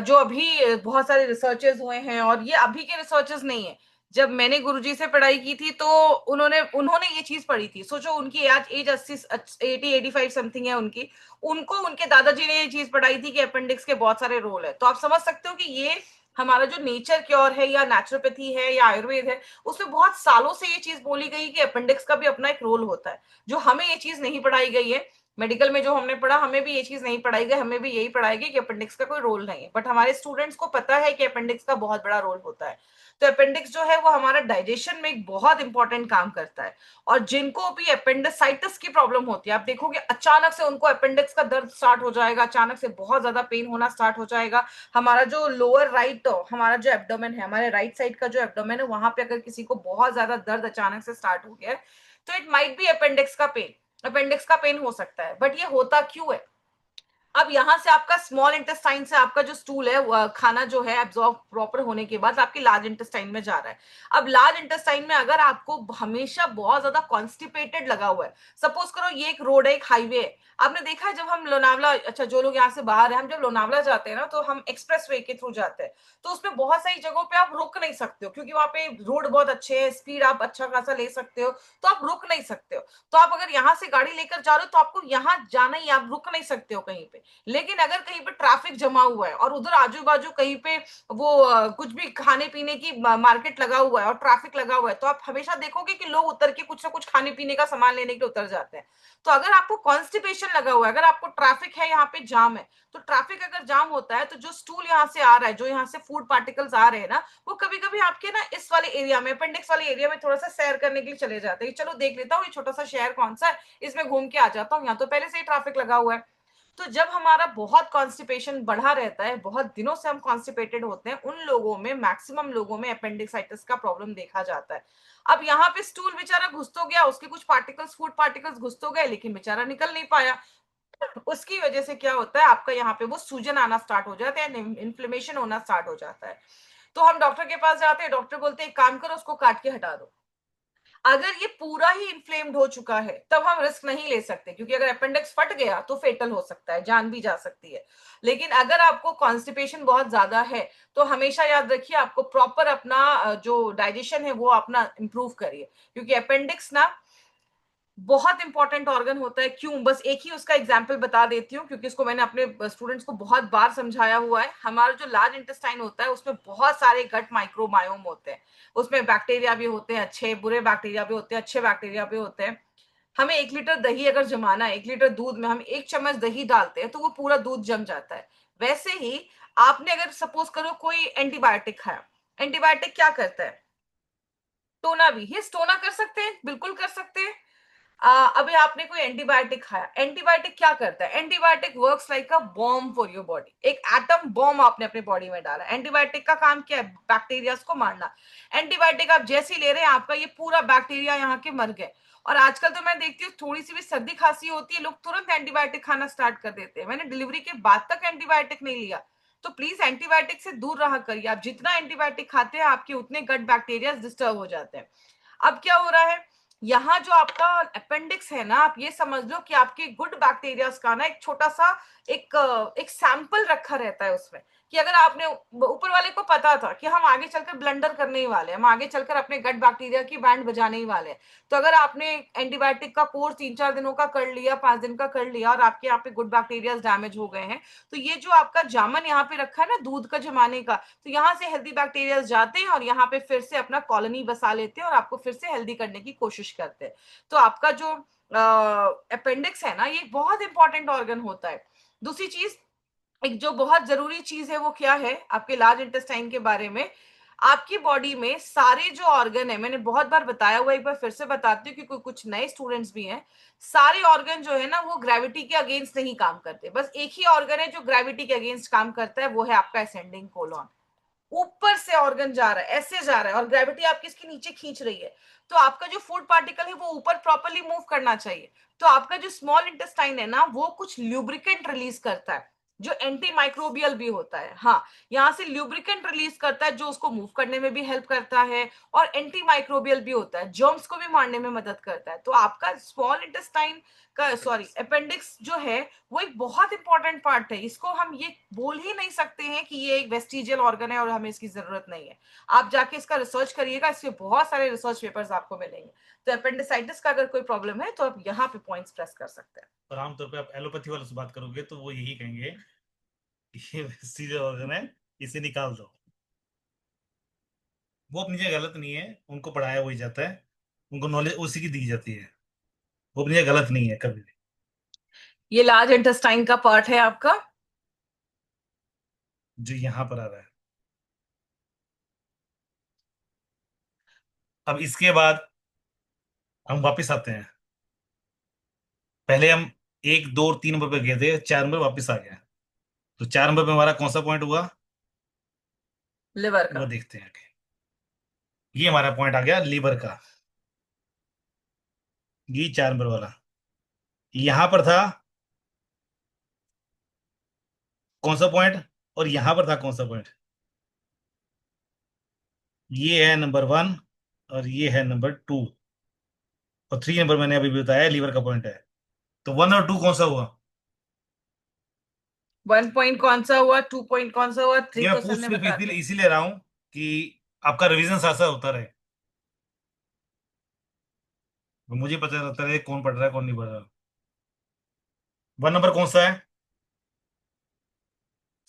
जो अभी बहुत सारे रिसर्चेस हुए हैं, और ये अभी के रिसर्चेस नहीं है, जब मैंने गुरुजी से पढ़ाई की थी तो उन्होंने उन्होंने ये चीज पढ़ी थी। सोचो उनकी आज एज 80 85 समथिंग है उनकी, उनको उनके दादाजी ने ये चीज पढ़ाई थी कि अपेंडिक्स के बहुत सारे रोल है। तो आप समझ सकते हो कि ये हमारा जो नेचर क्योर है या नेचुरोपैथी है या आयुर्वेद है, उसमें बहुत सालों से ये चीज बोली गई कि अपेंडिक्स का भी अपना एक रोल होता है। जो हमें ये चीज नहीं पढ़ाई गई है मेडिकल में, जो हमने पढ़ा, हमें भी ये चीज नहीं पढ़ाई गई, हमें भी यही पढ़ाई गई कि अपेंडिक्स का कोई रोल नहीं है। बट हमारे स्टूडेंट्स को पता है कि अपेंडिक्स का बहुत बड़ा रोल होता है। तो अपेंडिक्स जो है वो हमारा डाइजेशन में एक बहुत इंपॉर्टेंट काम करता है। और जिनको भी अपेंडिसाइटिस की प्रॉब्लम होती है, आप देखोगे अचानक से उनको अपेंडिक्स का दर्द स्टार्ट हो जाएगा, अचानक से बहुत ज्यादा पेन होना स्टार्ट हो जाएगा। हमारा जो लोअर राइट, हमारा जो एब्डोमेन है, हमारे राइट साइड का जो एब्डोमेन है, वहां पे अगर किसी को बहुत ज्यादा दर्द अचानक से स्टार्ट हो गया है, तो इट माइट बी अपेंडिक्स का पेन। अपेंडिक्स का पेन हो सकता है। बट ये होता क्यों है? अब यहां से आपका स्मॉल इंटेस्टाइन से आपका जो स्टूल है, खाना जो है एब्जॉर्ब प्रॉपर होने के बाद आपकी लार्ज इंटेस्टाइन में जा रहा है। अब लार्ज इंटेस्टाइन में अगर आपको हमेशा बहुत ज्यादा कॉन्स्टिपेटेड लगा हुआ है, सपोज करो ये एक रोड है, एक हाईवे है। आपने देखा है जब हम लोनावला, अच्छा जो लोग यहाँ से बाहर है, हम जब लोनावला जाते हैं ना तो हम एक्सप्रेस वे के थ्रू जाते हैं। तो उसमें बहुत सारी जगहों पे आप रुक नहीं सकते हो, क्योंकि वहां पे रोड बहुत अच्छे है, स्पीड आप अच्छा खासा ले सकते हो, तो आप रुक नहीं सकते हो। तो आप अगर यहाँ से गाड़ी लेकर जा रहे हो तो आपको यहाँ जाना ही, आप रुक नहीं सकते हो कहीं पे। लेकिन अगर कहीं पे ट्रैफिक जमा हुआ है और उधर आजू बाजू कहीं पे वो कुछ भी खाने पीने की मार्केट लगा हुआ है और ट्रैफिक लगा हुआ है, तो आप हमेशा देखोगे कि लोग उतर के कुछ ना कुछ खाने पीने का सामान लेने के लिए उतर जाते हैं। तो अगर आपको कॉन्स्टिपेशन लगा हुआ है, अगर आपको ट्रैफिक है, यहाँ पे जाम है, तो ट्रैफिक अगर जाम होता है तो जो स्टूल यहाँ से आ रहा है, जो यहाँ से फूड पार्टिकल्स आ रहे हैं ना, वो कभी कभी आपके ना इस वाले एरिया में, अपेंडिक्स वाले एरिया में थोड़ा सा सैर करने के लिए चले जाते हैं। चलो देख लेता हूँ ये छोटा सा शहर कौन सा है, इसमें घूम के आ जाता हूँ, यहाँ तो पहले से ही ट्रैफिक लगा हुआ है। तो जब हमारा बहुत कॉन्स्टिपेशन बढ़ा रहता है, बहुत दिनों से हम कॉन्स्टिपेटेड होते हैं, उन लोगों में, मैक्सिमम लोगों में अपेंडिसाइटिस का प्रॉब्लम देखा जाता है। अब यहाँ पे स्टूल बेचारा घुस तो गया, उसके कुछ पार्टिकल्स, फूड पार्टिकल्स घुस तो गए, लेकिन बेचारा निकल नहीं पाया। उसकी वजह से क्या होता है, आपका यहाँ पे वो सूजन आना स्टार्ट हो जाता है, इन्फ्लेमेशन होना स्टार्ट हो जाता है। तो हम डॉक्टर के पास जाते हैं, डॉक्टर बोलते हैं एक काम करो, उसको काट के हटा दो। अगर ये पूरा ही इन्फ्लेम्ड हो चुका है तब हम रिस्क नहीं ले सकते, क्योंकि अगर अपेंडिक्स फट गया तो फेटल हो सकता है, जान भी जा सकती है। लेकिन अगर आपको कॉन्स्टिपेशन बहुत ज्यादा है तो हमेशा याद रखिए, आपको प्रॉपर अपना जो डाइजेशन है वो अपना इंप्रूव करिए, क्योंकि अपेंडिक्स ना बहुत इंपॉर्टेंट ऑर्गन होता है। क्यों, बस एक ही उसका एग्जाम्पल बता देती हूँ, क्योंकि इसको मैंने अपने स्टूडेंट्स को बहुत बार समझाया हुआ है। हमारा जो लार्ज इंटेस्टाइन होता है उसमें बहुत सारे गट माइक्रोबायोम होते हैं। उसमें बैक्टीरिया भी होते हैं, अच्छे बुरे बैक्टीरिया भी होते हैं, अच्छे बैक्टीरिया भी होते हैं। हमें 1 लीटर दही अगर जमाना है, 1 लीटर दूध में हम 1 चम्मच दही डालते हैं तो वो पूरा दूध जम जाता है। वैसे ही आपने अगर सपोज करो कोई एंटीबायोटिक खाया, एंटीबायोटिक क्या करता है? टोना भी, ये टोना कर सकते हैं, बिल्कुल कर सकते हैं। अभी आपने कोई एंटीबायोटिक खाया, एंटीबायोटिक क्या करता है? Antibiotic works like a bomb for your body. एक एटम बॉम्ब आपने अपने बॉडी में डाला। एंटीबायोटिक का काम क्या है? बैक्टीरिया को मारना। एंटीबायोटिक आप जैसे ही ले रहे हैं, आपका ये पूरा बैक्टीरिया यहाँ के मर गए। और आजकल तो मैं देखती हूँ थोड़ी सी भी सर्दी खांसी होती है, लोग तुरंत एंटीबायोटिक खाना स्टार्ट कर देते हैं। मैंने डिलीवरी के बाद तक एंटीबायोटिक नहीं लिया। तो प्लीज एंटीबायोटिक से दूर रहा करिए। आप जितना एंटीबायोटिक खाते हैं, आपके उतने गट बैक्टीरिया डिस्टर्ब हो जाते हैं। अब क्या हो रहा है, यहाँ जो आपका अपेंडिक्स है ना, आप ये समझ लो कि आपके गुड बैक्टीरियाज का ना एक छोटा सा एक एक सैंपल रखा रहता है उसमें, कि अगर आपने, ऊपर वाले को पता था कि हम आगे चलकर ब्लंडर करने ही वाले हैं, हम आगे चलकर अपने गट बैक्टीरिया की बैंड बजाने ही वाले हैं, तो अगर आपने एंटीबायोटिक का कोर्स 3-4 दिनों का कर लिया, 5 दिन का कर लिया, और आपके यहाँ पे गुड बैक्टीरिया डैमेज हो गए हैं, तो ये जो आपका जामन यहाँ पे रखा है ना दूध का जमाने का, तो यहाँ से हेल्दी बैक्टीरिया जाते हैं और यहाँ पे फिर से अपना कॉलोनी बसा लेते हैं और आपको फिर से हेल्दी करने की कोशिश करते हैं। तो आपका जो अपेंडिक्स है ना, ये बहुत इंपॉर्टेंट ऑर्गन होता है। दूसरी चीज, एक जो बहुत जरूरी चीज है वो क्या है आपके लार्ज इंटेस्टाइन के बारे में, आपकी बॉडी में सारे जो ऑर्गन है, मैंने बहुत बार बताया हुआ, एक बार फिर से बताती हूँ क्योंकि कुछ नए स्टूडेंट्स भी हैं। सारे ऑर्गन जो है ना वो ग्रेविटी के अगेंस्ट नहीं काम करते, बस एक ही ऑर्गन है जो ग्रेविटी के अगेंस्ट काम करता है, वो है आपका असेंडिंग कोलॉन। ऊपर से ऑर्गन जा रहा है, ऐसे जा रहा है, और ग्रेविटी आपकी इसके नीचे खींच रही है, तो आपका जो फूड पार्टिकल है वो ऊपर प्रॉपरली मूव करना चाहिए। तो आपका जो स्मॉल इंटेस्टाइन है ना, वो कुछ ल्यूब्रिकेंट रिलीज करता है, जो एंटी माइक्रोबियल भी होता है। हाँ, यहाँ से ल्यूब्रिकेंट रिलीज करता है जो उसको मूव करने में भी हेल्प करता है, और एंटी माइक्रोबियल भी होता है, जर्म्स को भी मारने में मदद करता है। तो आपका स्मॉल इंटेस्टाइन का, सॉरी, अपेंडिक्स जो है वो एक बहुत इंपॉर्टेंट पार्ट है, इसको हम ये बोल ही नहीं सकते हैं कि ये एक वेस्टिजियल ऑर्गन है और हमें इसकी जरूरत नहीं है। आप जाके इसका रिसर्च करिएगा, इसके बहुत सारे रिसर्च पेपर्स आपको मिलेंगे। तो अपेंडिसाइटिस का अगर कोई प्रॉब्लम है तो आप यहाँ पे पॉइंट्स प्रेस कर सकते हैं। और आमतौर पे आप एलोपैथी वालों से बात करोगे तो वो यही कहेंगे कि ये सीधे ऑर्गन है, इसे निकाल दो। वो अपनी जगह गलत नहीं है, उनको पढ़ाया वही जाता है, उनको नॉलेज उसी की दी जाती है, वो अपनी जगह गलत नहीं है कभी भी। ये लार्ज इंटेस्टाइन का पार्ट है आपका। जो यहाँ पर आ रहा है। अब इसके बाद हम वापस आते हैं। पहले हम 1 2 3 नंबर पे गए थे, 4 नंबर वापस आ गया। तो 4 नंबर पे हमारा कौन सा पॉइंट हुआ, लिवर वो का। देखते हैं आगे। ये हमारा पॉइंट आ गया लीवर का। ये 4 नंबर वाला यहां पर था कौन सा पॉइंट, और यहां पर था कौन सा पॉइंट। ये है नंबर 1 और ये है नंबर 2, और 3 नंबर मैंने अभी भी बताया लीवर का पॉइंट है। तो 1 और 2 कौन सा हुआ। 1 पॉइंट कौन सा हुआ, 2 पॉइंट कौन सा हुआ, थ्री ये मैं तो सर पूछ ने सिर्फ बता इसीलिए दिया। इसीलिए रहा हूं कि आपका रिवीजन साथ साथ होता रहे, तो मुझे पता रहता रहे कौन पढ़ रहा है कौन नहीं पढ़ रहा। 1 नंबर कौन सा है।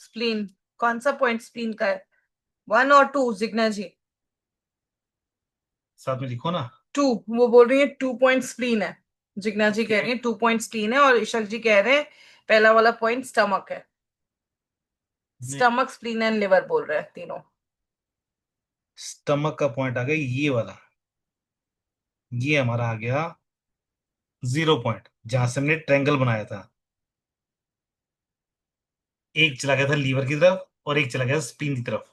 स्प्लीन। कौन सा पॉइंट स्प्लीन का है, 1 और 2 जिग्ना जी। साथ में लिखो ना। 2, वो बोल रही है 2 पॉइंट स्प्लीन है। जिग्ना जी कह ओके। रही है 2 पॉइंट स्प्लीन है, और ईशक जी कह रहे हैं पहला वाला पॉइंट स्टमक है। स्टमक, स्प्लीन एंड लिवर बोल रहे हैं तीनों। स्टमक का पॉइंट आ गया ये वाला। ये हमारा आ गया 0 पॉइंट, जहां से हमने ट्रायंगल बनाया था। एक चला गया था लीवर की तरफ और एक चला गया स्प्लीन की तरफ।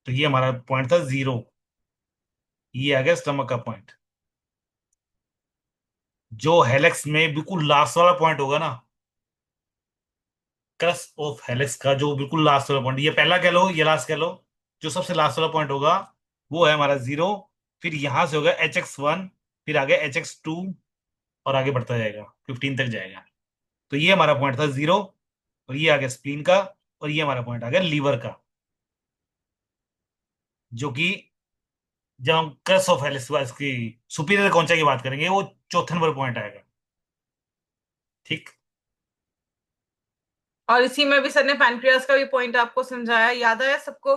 तो ये हमारा पॉइंट था 0। ये आ गया स्टमक का पॉइंट। जो हेलेक्स में बिल्कुल लास्ट वाला पॉइंट होगा ना, क्रस ऑफ हेलेक्स का जो बिल्कुल लास्ट वाला पॉइंट, ये पहला कह लो ये लास्ट कह लो, जो सबसे लास्ट वाला पॉइंट होगा वो है हमारा 0। फिर यहां से होगा HX1, फिर आगे HX2, और आगे बढ़ता जाएगा 15 तक जाएगा। तो ये हमारा पॉइंट था 0, और ये आ गया स्प्लीन का, और ये हमारा पॉइंट आ गया लीवर का। जो कि जब हम क्रस ऑफ हेलिस की सुपीरियर कॉन्चा की बात करेंगे, वो चौथे नंबर पॉइंट आएगा। ठीक। और इसी में भी सर ने पैनक्रियास का भी पॉइंट आपको समझाया, याद आया सबको।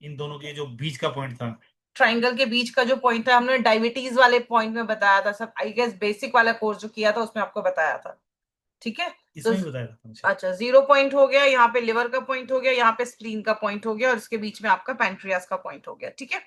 इन दोनों के जो बीच का पॉइंट था। ट्राइंगल के बीच का जो पॉइंट है हमने डायबिटीज वाले पॉइंट में बताया था, सब आई गेस बेसिक वाला कोर्स जो किया था उसमें आपको बताया था। ठीक है। तो इसमें ही बताया था मुझे। अच्छा, 0 पॉइंट हो गया, यहाँ पे लिवर का पॉइंट हो गया, यहाँ पे स्प्लीन का पॉइंट हो गया, और इसके बीच में आपका पैंक्रियास का पॉइंट हो गया। ठीक है।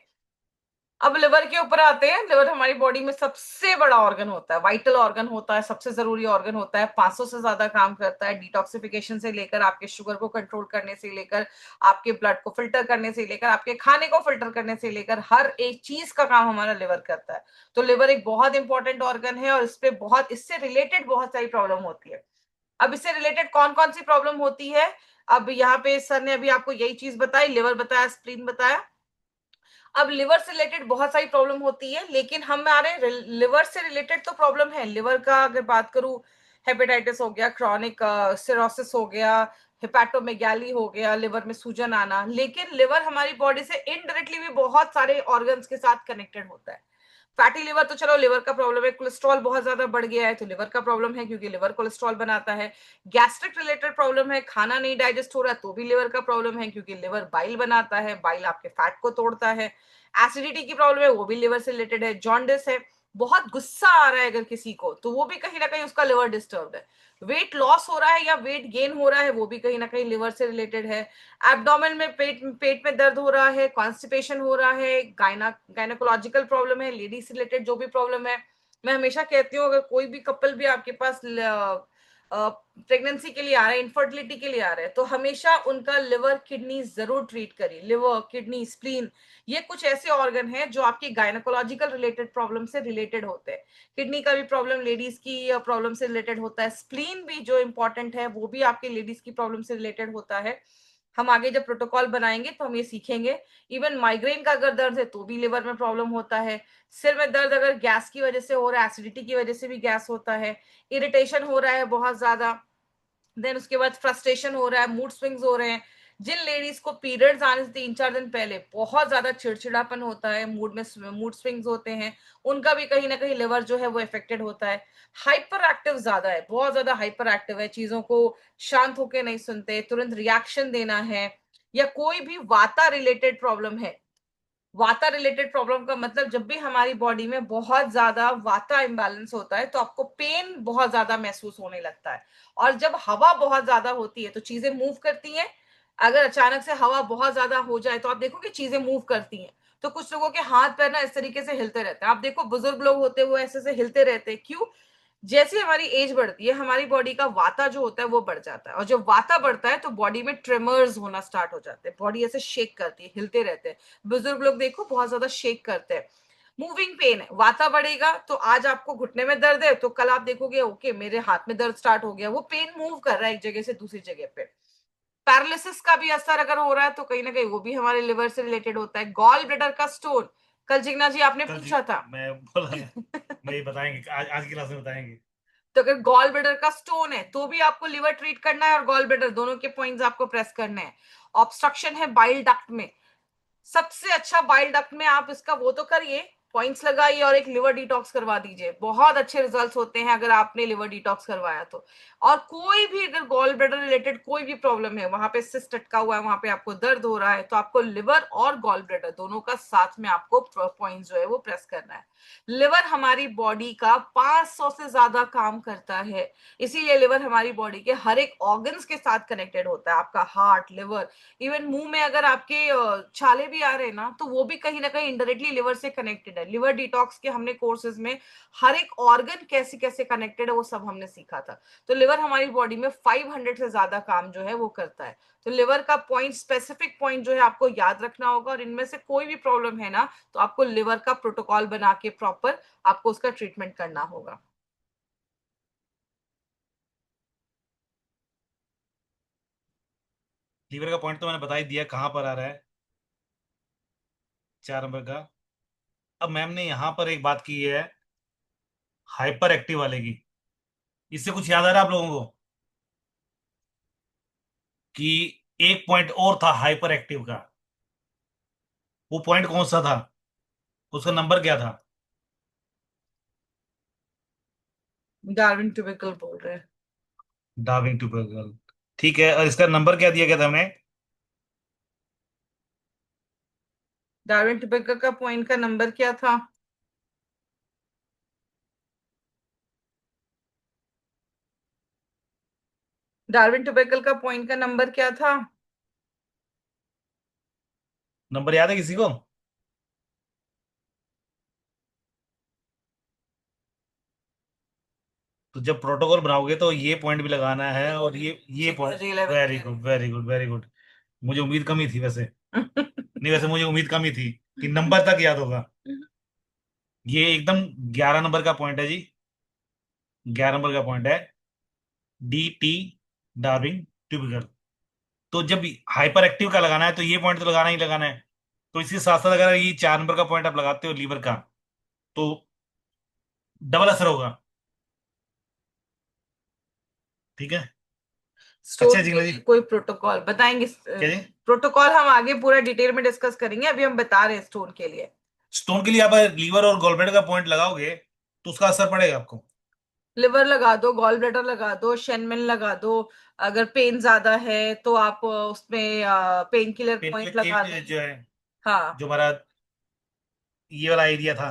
अब लिवर के ऊपर आते हैं। लिवर हमारी बॉडी में सबसे बड़ा ऑर्गन होता है, वाइटल ऑर्गन होता है, सबसे जरूरी ऑर्गन होता है, 500 से ज्यादा काम करता है, डिटॉक्सिफिकेशन से लेकर आपके शुगर को कंट्रोल करने से लेकर आपके ब्लड को फिल्टर करने से लेकर आपके खाने को फिल्टर करने से लेकर हर एक चीज का काम हमारा लिवर करता है। तो लिवर एक बहुत इंपॉर्टेंट ऑर्गन है, और इस पे बहुत, इससे रिलेटेड बहुत सारी प्रॉब्लम होती है। अब इससे रिलेटेड कौन कौन सी प्रॉब्लम होती है, अब यहाँ पे सर ने अभी आपको यही चीज बताई, लिवर बताया, स्प्लीन बताया। अब लिवर से रिलेटेड बहुत सारी प्रॉब्लम होती है, लेकिन हमारे लिवर से रिलेटेड तो प्रॉब्लम है। लिवर का अगर बात करूं, हेपेटाइटिस हो गया, क्रॉनिक सिरोसिस हो गया, हिपैटोमेगाली हो गया, लिवर में सूजन आना। लेकिन लिवर हमारी बॉडी से इनडायरेक्टली भी बहुत सारे ऑर्गन्स के साथ कनेक्टेड होता है। फैटी लिवर तो चलो लिवर का प्रॉब्लम है, कोलेस्ट्रॉल बहुत ज्यादा बढ़ गया है तो लिवर का प्रॉब्लम है, क्योंकि लिवर कोलेस्ट्रॉल बनाता है। गैस्ट्रिक रिलेटेड प्रॉब्लम है, खाना नहीं डाइजेस्ट हो रहा है तो भी लिवर का प्रॉब्लम है, क्योंकि लिवर बाइल बनाता है, बाइल आपके फैट को तोड़ता है। एसिडिटी की प्रॉब्लम है, वो भी लिवर से रिलेटेड है। जॉन्डिस है, बहुत गुस्सा आ रहा है अगर किसी को, तो वो भी कहीं ना कहीं उसका लिवर डिस्टर्ब है। वेट लॉस हो रहा है या वेट गेन हो रहा है, वो भी कहीं ना कहीं लिवर से रिलेटेड है। एब्डोमेन में, पेट पेट में दर्द हो रहा है, कॉन्स्टिपेशन हो रहा है, गायनाकोलॉजिकल प्रॉब्लम है, लेडीज रिलेटेड जो भी प्रॉब्लम है। मैं हमेशा कहती हूँ अगर कोई भी कपल भी आपके पास प्रेगनेंसी के लिए आ रहा है, इनफर्टिलिटी के लिए आ रहा है, तो हमेशा उनका लिवर किडनी जरूर ट्रीट करिए। लिवर, किडनी, स्प्लीन, ये कुछ ऐसे ऑर्गन हैं जो आपकी गायनाकोलॉजिकल रिलेटेड प्रॉब्लम से रिलेटेड होते हैं। किडनी का भी प्रॉब्लम लेडीज की प्रॉब्लम से रिलेटेड होता है। स्प्लीन भी जो इंपॉर्टेंट है वो भी आपकी लेडीज की प्रॉब्लम से रिलेटेड होता है। हम आगे जब प्रोटोकॉल बनाएंगे तो हम ये सीखेंगे। इवन माइग्रेन का अगर दर्द है तो भी लिवर में प्रॉब्लम होता है। सिर में दर्द अगर गैस की वजह से हो रहा है, एसिडिटी की वजह से भी गैस होता है। इरिटेशन हो रहा है बहुत ज्यादा, देन उसके बाद फ्रस्ट्रेशन हो रहा है, मूड स्विंग्स हो रहे हैं। जिन लेडीज को पीरियड्स आने से 3-4 दिन पहले बहुत ज्यादा चिड़चिड़ापन होता है, मूड स्विंग्स होते हैं, उनका भी कहीं ना कहीं लिवर जो है वो इफेक्टेड होता है। हाइपर एक्टिव ज्यादा है, बहुत ज्यादा हाइपर एक्टिव है, चीजों को शांत होकर नहीं सुनते, तुरंत रिएक्शन देना है। या कोई भी वाता रिलेटेड प्रॉब्लम है। वाता रिलेटेड प्रॉब्लम का मतलब जब भी हमारी बॉडी में बहुत ज्यादा वाता इम्बैलेंस होता है तो आपको पेन बहुत ज्यादा महसूस होने लगता है। और जब हवा बहुत ज्यादा होती है तो चीजें मूव करती हैं। अगर अचानक से हवा बहुत ज्यादा हो जाए तो आप देखो कि चीजें मूव करती हैं। तो कुछ लोगों के हाथ पैर ना इस तरीके से हिलते रहते हैं, आप देखो बुजुर्ग लोग होते हुए ऐसे से हिलते रहते हैं, क्यों? जैसे हमारी एज बढ़ती है हमारी बॉडी का वाता जो होता है वो बढ़ जाता है, और जब वाता बढ़ता है तो बॉडी में ट्रेमर्स होना स्टार्ट हो जाते हैं, बॉडी ऐसे शेक करती है, हिलते रहते हैं। बुजुर्ग लोग देखो बहुत ज्यादा शेक करते हैं। मूविंग पेन है, वाता बढ़ेगा तो आज आपको घुटने में दर्द है तो कल आप देखोगे ओके मेरे हाथ में दर्द स्टार्ट हो गया, वो पेन मूव कर रहा है एक जगह से दूसरी जगह पे। पैरालिसिस का भी असर अगर हो रहा है तो कहीं ना कहीं वो भी हमारे लिवर से रिलेटेड होता है। गॉल ब्लैडर का स्टोन, कल जिग्ना जी आपने कल जी पूछा था। मैं बोला ना, मैं ये बताएंगे आज की क्लास में बताएंगे। तो अगर गॉल ब्लैडर का स्टोन है तो भी आपको लिवर ट्रीट करना है और गॉल ब्लैडर, दोनों के पॉइंट्स आपको प्रेस करने हैं। ऑब्स्ट्रक्शन है बाइल डक्ट में, सबसे अच्छा बाइल डक्ट में आप इसका वो तो करिए, पॉइंट्स लगाइए और एक लिवर डिटॉक्स करवा दीजिए, बहुत अच्छे रिजल्ट्स होते हैं अगर आपने लिवर डिटॉक्स करवाया तो। और कोई भी अगर गॉल ब्लैडर रिलेटेड कोई भी प्रॉब्लम है, वहां पे सिस्ट अटका हुआ है, वहां पे आपको दर्द हो रहा है, तो आपको लिवर और गॉल ब्लैडर दोनों का साथ में आपको पॉइंट जो है वो प्रेस करना है। लिवर हमारी बॉडी का 500 से ज्यादा काम करता है, इसीलिए लिवर हमारी बॉडी के हर एक ऑर्गन्स के साथ कनेक्टेड होता है। आपका हार्ट, लिवर, इवन मुंह में अगर आपके छाले भी आ रहे हैं ना तो वो भी कहीं ना कहीं इनडायरेक्टली लिवर से कनेक्टेड है। लिवर डिटॉक्स के हमने कोर्सेज में हर एक ऑर्गन कैसे कैसे कनेक्टेड है वो सब हमने सीखा था। तो लिवर हमारी बॉडी में 500 से ज्यादा काम जो है वो करता है। तो लिवर का पॉइंट, स्पेसिफिक पॉइंट जो है आपको याद रखना होगा, और इनमें से कोई भी प्रॉब्लम है ना तो आपको लिवर का प्रोटोकॉल बना के प्रॉपर आपको उसका ट्रीटमेंट करना होगा। लीवर का पॉइंट तो मैंने बता ही दिया कहाँ पर आ रहा है, 4 नंबर का। अब मैम ने यहाँ पर एक बात की है हाइपर एक्टिव वाले की, इससे कुछ याद आ रहा है आप लोगों को कि एक पॉइंट और था हाइपर एक्टिव का, वो पॉइंट कौन सा था, उसका नंबर क्या था? डार्विन ट्यूबिकल बोल रहे हैं। डार्विन ट्यूबरकल, ठीक है। और इसका नंबर क्या दिया गया था हमने? डार्विन ट्यूबिकल का पॉइंट का नंबर क्या था? डार्विन ट्यूबिकल का पॉइंट का नंबर क्या था? नंबर याद है किसी को? तो जब प्रोटोकॉल बनाओगे तो ये पॉइंट भी लगाना है और ये पॉइंट। 11 वेरी कह good, very good, very good. मुझे उम्मीद कम ही थी वैसे। रहे नहीं, वैसे मुझे उम्मीद कम ही थी कि नंबर तक याद होगा। ये एकदम 11 नंबर का पॉइंट है जी, 11 नंबर का पॉइंट है। D T, Darwin tubercle. तो जब हाइपर एक्टिव का लगाना है तो ये पॉइंट तो लगाना ही लगाना है। तो इसके साथ साथ अगर ये 4 नंबर का पॉइंट आप लगाते हो लीवर का, तो डबल असर होगा। ठीक है। अच्छा स्टोन के जिंगला जी। लिए कोई प्रोटोकॉल बताएंगे? क्या जी? प्रोटोकॉल हम आगे पूरा डिटेल में डिस्कस करेंगे, अभी हम बता रहे हैं स्टोन के लिए। स्टोन के लिए आप लीवर और गॉलब्लैडर का पॉइंट लगाओगे तो उसका असर पड़ेगा आपको। लिवर लगा दो, गॉल ब्लैडर लगा दो, शेनमिन लगा दो। अगर पेन ज्यादा है तो आप उसमें पेन किलर पेन पॉइंट लगा किलर दो। जो है, हाँ। जो हमारा ये वाला एरिया था,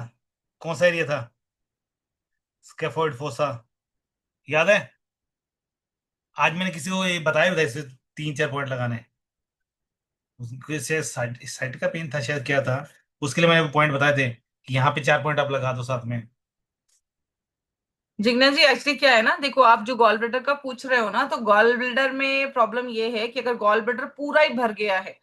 कौन सा एरिया था? स्कैफोल्ड फोसा, याद है? आज मैंने किसी को ये बताया भी था इसे, 3 4 पॉइंट लगाने। उसके शायद साइड साइड का पेन था शायद, क्या था? उसके लिए मैंने पॉइंट बताए थे कि यहाँ पे 4 पॉइंट आप लगा दो साथ में। जिग्ना जी, एक्चुअली क्या है ना, देखो आप जो गॉल ब्लैडर का पूछ रहे हो ना, तो गॉल ब्लैडर में प्रॉब्लम ये है कि अगर गॉल ब्लैडर पूरा ही भर गया है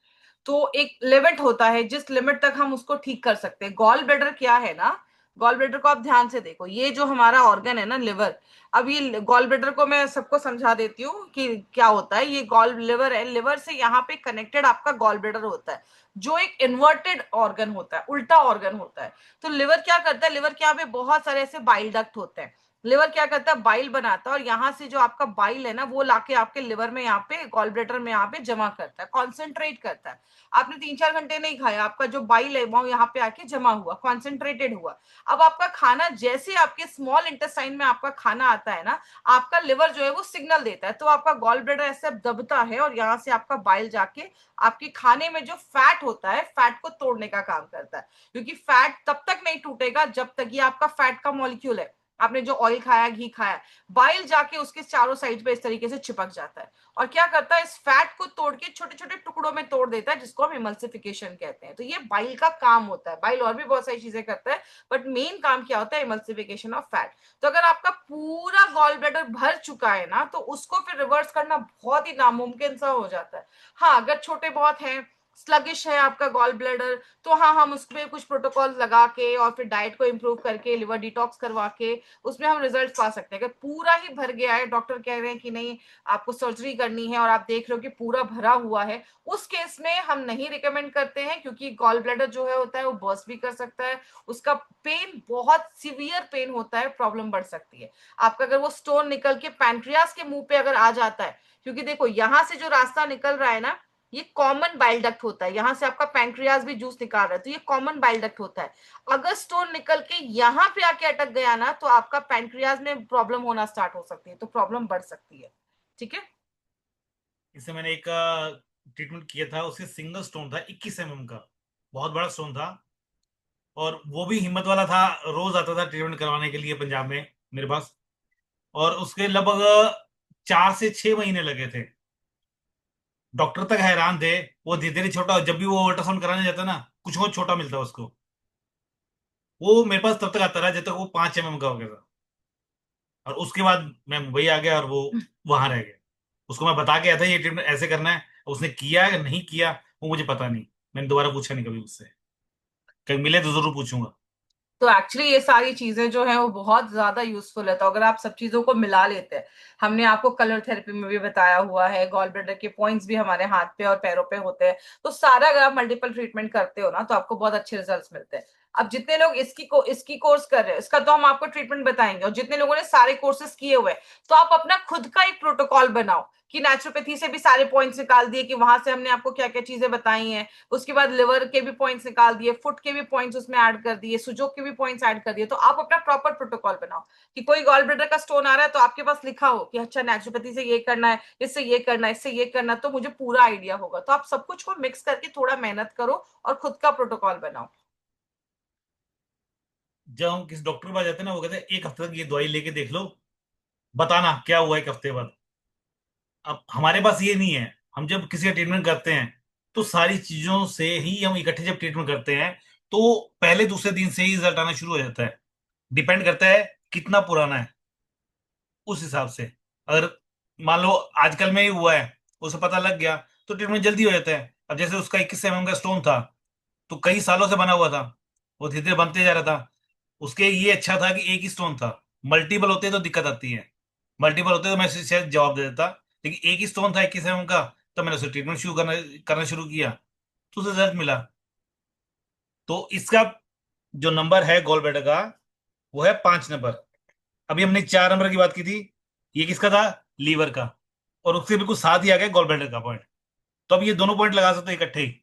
तो एक लिमिट होता है जिस लिमिट तक हम उसको ठीक कर सकते हैं। गॉल ब्लैडर क्या है ना, गॉल ब्लैडर को आप ध्यान से देखो, ये जो हमारा ऑर्गन है ना लिवर, अब ये गॉल ब्लैडर को मैं सबको समझा देती हूँ कि क्या होता है। ये गॉल लिवर है, लिवर से यहाँ पे कनेक्टेड आपका गॉल ब्लैडर होता है, जो एक इन्वर्टेड ऑर्गन होता है, उल्टा ऑर्गन होता है। तो लिवर क्या करता है, लिवर के यहाँ पे बहुत सारे ऐसे बाइल डक्ट होते हैं। लिवर क्या करता है, बाइल बनाता है, और यहाँ से जो आपका बाइल है ना वो लाके आपके लिवर में यहाँ पे गॉल ब्लैडर में यहाँ पे जमा करता है, कॉन्सेंट्रेट करता है। आपने 3 4 घंटे नहीं खाया, आपका जो बाइल है वो यहाँ पे आके जमा हुआ, कॉन्सेंट्रेटेड हुआ। अब आपका खाना जैसे आपके स्मॉल इंटेस्टाइन में आपका खाना आता है ना, आपका लिवर जो है वो सिग्नल देता है, तो आपका गॉल ब्लैडर ऐसे दबता है और यहाँ से आपका बाइल जाके आपके खाने में जो फैट होता है, फैट को तोड़ने का काम करता है। क्योंकि फैट तब तक नहीं टूटेगा जब तक ये आपका फैट का मॉलिक्यूल है, आपने जो ऑयल खाया, घी खाया, बाइल जाके उसके चारों साइड पे इस तरीके से चिपक जाता है और क्या करता है, इस फैट को तोड़ के छोटे छोटे टुकड़ों में तोड़ देता है, जिसको हम इमल्सिफिकेशन कहते हैं। तो ये बाइल का काम होता है। बाइल और भी बहुत सारी चीजें करता है, बट मेन काम क्या होता है, इमल्सिफिकेशन ऑफ फैट। तो अगर आपका पूरा गॉल ब्लैडर भर चुका है ना, तो उसको फिर रिवर्स करना बहुत ही नामुमकिन सा हो जाता है। हाँ, अगर छोटे बहुत हैं, स्लगिश है आपका गॉल ब्लैडर, तो हाँ हम उसमें कुछ प्रोटोकॉल लगा के और फिर डाइट को इम्प्रूव करके, लिवर डिटॉक्स करवा के उसमें हम रिजल्ट पा सकते हैं। अगर पूरा ही भर गया है, डॉक्टर कह रहे हैं कि नहीं आपको सर्जरी करनी है, और आप देख रहे हो कि पूरा भरा हुआ है, उस केस में हम नहीं रिकमेंड करते हैं, क्योंकि गॉल ब्लैडर जो है होता है वो बर्स्ट भी कर सकता है। उसका पेन बहुत सीवियर पेन होता है, प्रॉब्लम बढ़ सकती है। आपका अगर वो स्टोन निकल के पैंक्रियास के मुंह पे अगर आ जाता है, क्योंकि देखो यहाँ से जो रास्ता निकल रहा है ना, ये कॉमन बाइल डक्ट होता है, यहाँ से आपका पैंक्रियास भी जूस निकाल रहा है, तो ये कॉमन बाइल डक्ट होता है। अगर स्टोन निकल के यहाँ पे आके अटक गया ना, तो आपका पैंक्रियाज में प्रॉब्लम होना स्टार्ट हो सकती है, तो प्रॉब्लम बढ़ सकती है। ठीक है। इससे मैंने एक ट्रीटमेंट किया था, उसके सिंगल स्टोन था 21 mm का, बहुत बड़ा स्टोन था। और वो भी हिम्मत वाला था, रोज आता था ट्रीटमेंट करवाने के लिए पंजाब में मेरे पास। और उसके लगभग 4 से 6 महीने लगे थे। डॉक्टर तक हैरान थे। वो धीरे धीरे छोटा, जब भी वो अल्ट्रासाउंड कराने जाता ना, कुछ और छोटा मिलता उसको। वो मेरे पास तब तक आता रहा जब तक वो 5 mm का हो गया था। और उसके बाद मैं मुंबई आ गया और वो वहां रह गया। उसको मैं बता के आया था ये ट्रीटमेंट ऐसे करना है, उसने किया या नहीं किया वो मुझे पता नहीं। मैंने दोबारा पूछा नहीं कभी उससे। कभी मिले तो जरूर पूछूंगा। तो एक्चुअली ये सारी चीजें जो है वो बहुत ज्यादा यूजफुल है, तो अगर आप सब चीजों को मिला लेते हैं, हमने आपको कलर थेरेपी में भी बताया हुआ है, गॉल ब्लैडर के पॉइंट्स भी हमारे हाथ पे और पैरों पे होते हैं, तो सारा अगर आप मल्टीपल ट्रीटमेंट करते हो ना, तो आपको बहुत अच्छे रिजल्ट्स मिलते हैं। अब जितने लोग इसकी कोर्स कर रहे हैं, इसका तो हम आपको ट्रीटमेंट बताएंगे, और जितने लोगों ने सारे कोर्सेज किए हुए हैं, तो आप अपना खुद का एक प्रोटोकॉल बनाओ कि नेचुरोपैथी से भी सारे पॉइंट्स निकाल दिए कि वहां से हमने आपको क्या क्या चीजें बताई हैं, उसके बाद लिवर के भी पॉइंट्स निकाल दिए, फुट के भी पॉइंट्स उसमें ऐड कर दिए, सुजोग के भी पॉइंट्स ऐड कर दिए, तो आप अपना प्रॉपर प्रोटोकॉल बनाओ कि कोई गॉल ब्लैडर का स्टोन आ रहा है तो आपके पास लिखा हो कि अच्छा नेचुरोपैथी से ये करना है, इससे ये करना है, इससे ये करना है, तो मुझे पूरा आइडिया होगा। तो आप सब कुछ को मिक्स करके थोड़ा मेहनत करो और खुद का प्रोटोकॉल बनाओ। जब हम किसी डॉक्टर के पास जाते हैं ना, वो कहते हैं 1 हफ्ते तक ये दवाई लेके देख लो, बताना क्या हुआ 1 हफ्ते बाद। अब हमारे पास ये नहीं है। हम जब किसी का ट्रीटमेंट करते हैं तो सारी चीजों से ही हम इकट्ठे जब ट्रीटमेंट करते हैं, तो पहले दूसरे दिन से ही रिजल्ट आना शुरू हो जाता है। डिपेंड करता है कितना पुराना है, उस हिसाब से। अगर मान लो आजकल में ही हुआ है, उसे पता लग गया, तो ट्रीटमेंट जल्दी हो जाता है। अब जैसे उसका 21 mm का स्टोन था, तो कई सालों से बना हुआ था, वो धीरे धीरे बनते जा रहा था। उसके ये अच्छा था कि एक ही स्टोन था। मल्टीपल होते तो दिक्कत आती है। मल्टीपल होते तो मैं शायद जवाब दे देता, लेकिन एक ही स्टोन था 21 mm का। तो मैंने उसे ट्रीटमेंट शुरू करना करना शुरू किया, तो उसे रिजल्ट मिला। तो इसका जो नंबर है गॉल ब्लैडर का, वो है 5 नंबर। अभी हमने 4 नंबर की बात की थी, ये किसका था? लीवर का। और उससे बिल्कुल साथ ही आ गया गॉल ब्लैडर का पॉइंट। तो अब ये दोनों पॉइंट लगा सकते हो इकट्ठे ही,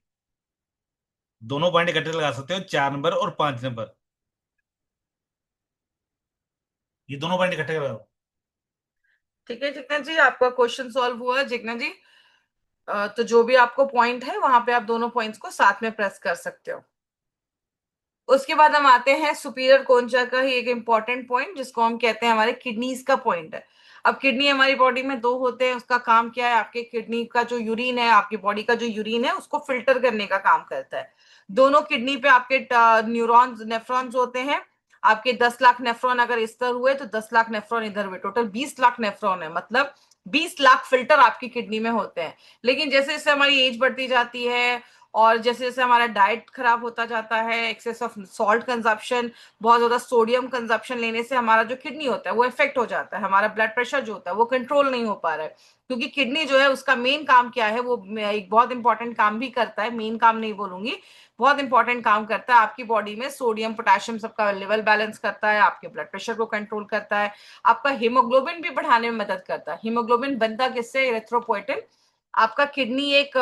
दोनों पॉइंट इकट्ठे लगा सकते हो, 4 नंबर और 5 नंबर, ये दोनों पॉइंट इकट्ठे लगाओ। ठीक है जिग्ना जी, आपका क्वेश्चन सॉल्व हुआ जिग्ना जी। तो जो भी आपको पॉइंट है वहां पे आप दोनों पॉइंट्स को साथ में प्रेस कर सकते हो। उसके बाद हम आते हैं सुपीरियर कोंचा का ही एक इंपॉर्टेंट पॉइंट, जिसको हम कहते हैं हमारे किडनीज का पॉइंट है। अब किडनी हमारी बॉडी में दो होते हैं, उसका काम क्या है, आपके किडनी का जो यूरिन है, आपकी बॉडी का जो यूरिन है उसको फिल्टर करने का काम करता है। दोनों किडनी पे आपके न्यूरॉन्स नेफ्रॉन्स होते हैं। आपके 10 लाख नेफ्रॉन अगर इस तरह हुए तो 10 लाख नेफ्रॉन इधर हुए, टोटल 20 लाख नेफ्रॉन है, मतलब 20 लाख फिल्टर आपकी किडनी में होते हैं। लेकिन जैसे जैसे हमारी एज बढ़ती जाती है और जैसे जैसे हमारा डाइट खराब होता जाता है, एक्सेस ऑफ सॉल्ट कंजप्शन, बहुत ज्यादा सोडियम कंजप्शन लेने से हमारा जो किडनी होता है वो इफेक्ट हो जाता है। हमारा ब्लड प्रेशर जो होता है वो कंट्रोल नहीं हो पा रहा है, क्योंकि किडनी जो है उसका मेन काम क्या है, वो एक बहुत इंपॉर्टेंट काम भी करता है, मेन काम नहीं बोलूंगी, बहुत इंपॉर्टेंट काम करता है। आपकी बॉडी में सोडियम पोटेशियम सबका लेवल बैलेंस करता है, आपके ब्लड प्रेशर को कंट्रोल करता है, आपका हीमोग्लोबिन भी बढ़ाने में मदद करता है। हीमोग्लोबिन बनता किससे, इरेथ्रोपोइटिन। आपका किडनी एक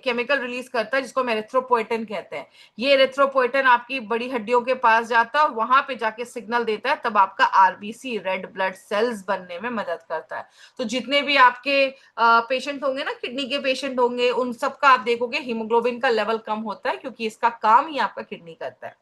केमिकल रिलीज करता है जिसको हम एरिथ्रोपोइटिन कहते हैं। ये एरिथ्रोपोइटिन आपकी बड़ी हड्डियों के पास जाता है और वहां पे जाके सिग्नल देता है, तब आपका आरबीसी रेड ब्लड सेल्स बनने में मदद करता है। तो जितने भी आपके पेशेंट होंगे ना, किडनी के पेशेंट होंगे, उन सबका आप देखोगे हीमोग्लोबिन का लेवल कम होता है, क्योंकि इसका काम ही आपका किडनी करता है।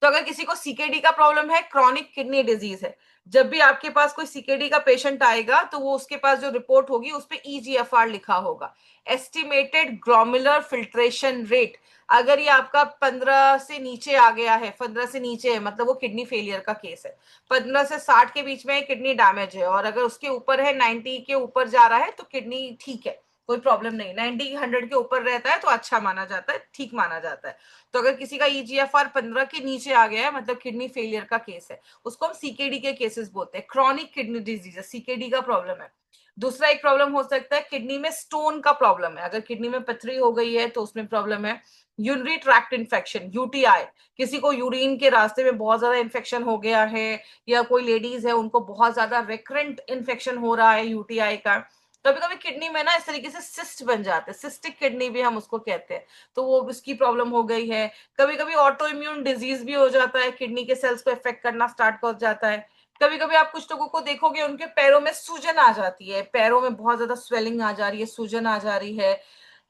तो अगर किसी को सीकेडी का प्रॉब्लम है, क्रॉनिक किडनी डिजीज है, जब भी आपके पास कोई सीकेडी का पेशेंट आएगा तो वो उसके पास जो रिपोर्ट होगी उस पे ईजीएफआर लिखा होगा, एस्टिमेटेड ग्लोमेरुलर फिल्ट्रेशन रेट। अगर ये आपका 15 से नीचे आ गया है, 15 से नीचे है मतलब वो किडनी फेलियर का केस है। 15 से 60 के बीच में किडनी डैमेज है, और अगर उसके ऊपर है, 90 के ऊपर जा रहा है तो किडनी ठीक है, कोई प्रॉब्लम नहीं। 90 100 के ऊपर रहता है तो अच्छा माना जाता है, ठीक माना जाता है। तो अगर किसी का ईजीएफआर 15 के नीचे आ गया है, मतलब किडनी फेलियर का केस है, उसको हम सीकेडी के केसेस बोलते हैं, क्रॉनिक किडनी डिजीज है, सीकेडी का प्रॉब्लम है। दूसरा एक प्रॉब्लम हो सकता है किडनी में स्टोन का प्रॉब्लम है, अगर किडनी में पथरी हो गई है तो उसमें प्रॉब्लम है। यूरिनरी ट्रैक्ट इन्फेक्शन, यूटीआई, किसी को यूरिन के रास्ते में बहुत ज्यादा इन्फेक्शन हो गया है, या कोई लेडीज है उनको बहुत ज्यादा रिकरेंट इन्फेक्शन हो रहा है यूटीआई का। कभी कभी किडनी में ना इस तरीके से सिस्ट बन जाते हैं, सिस्टिक किडनी भी हम उसको कहते हैं, तो वो उसकी प्रॉब्लम हो गई है। कभी कभी ऑटो इम्यून डिजीज भी हो जाता है, किडनी के सेल्स को इफेक्ट करना स्टार्ट कर जाता है। कभी कभी आप कुछ लोगों को देखोगे उनके पैरों में सूजन आ जाती है, पैरों में बहुत ज्यादा स्वेलिंग आ जा रही है, सूजन आ जा रही है।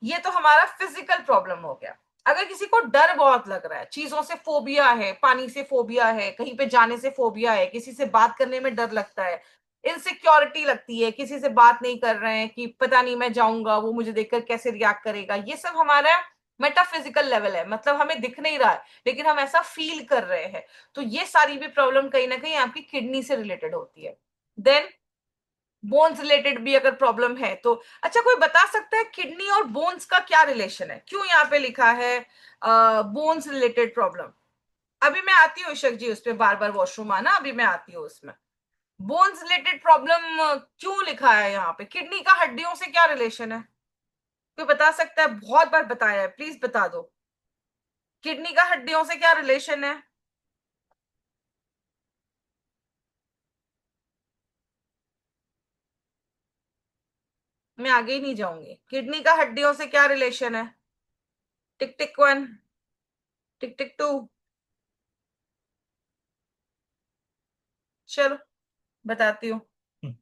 ये तो हमारा फिजिकल प्रॉब्लम हो गया। अगर किसी को डर बहुत लग रहा है, चीजों से फोबिया है, पानी से फोबिया है, कहीं पे जाने से फोबिया है, किसी से बात करने में डर लगता है, इनसिक्योरिटी लगती है, किसी से बात नहीं कर रहे हैं कि पता नहीं मैं जाऊंगा वो मुझे देखकर कैसे रिएक्ट करेगा, ये सब हमारा मेटाफिजिकल लेवल है, मतलब हमें दिख नहीं रहा है लेकिन हम ऐसा फील कर रहे हैं। तो ये सारी भी प्रॉब्लम कहीं ना कहीं आपकी किडनी से रिलेटेड होती है। देन बोन्स रिलेटेड भी अगर प्रॉब्लम है तो, अच्छा कोई बता सकता है किडनी और बोन्स का क्या रिलेशन है, क्यों यहाँ पे लिखा है बोन्स रिलेटेड प्रॉब्लम। अभी मैं आती हूँ इशक जी, उस पर बार बार वॉशरूम आना, अभी मैं आती हूँ उसमें। बोन्स रिलेटेड प्रॉब्लम क्यों लिखा है यहाँ पे, किडनी का हड्डियों से क्या रिलेशन है, कोई बता सकता है, बहुत बार बताया है, प्लीज बता दो, किडनी का हड्डियों से क्या रिलेशन है। मैं आगे ही नहीं जाऊंगी, किडनी का हड्डियों से क्या रिलेशन है। टिक टिक वन, टिक टिक टू, चलो बताती हूँ। हम्म।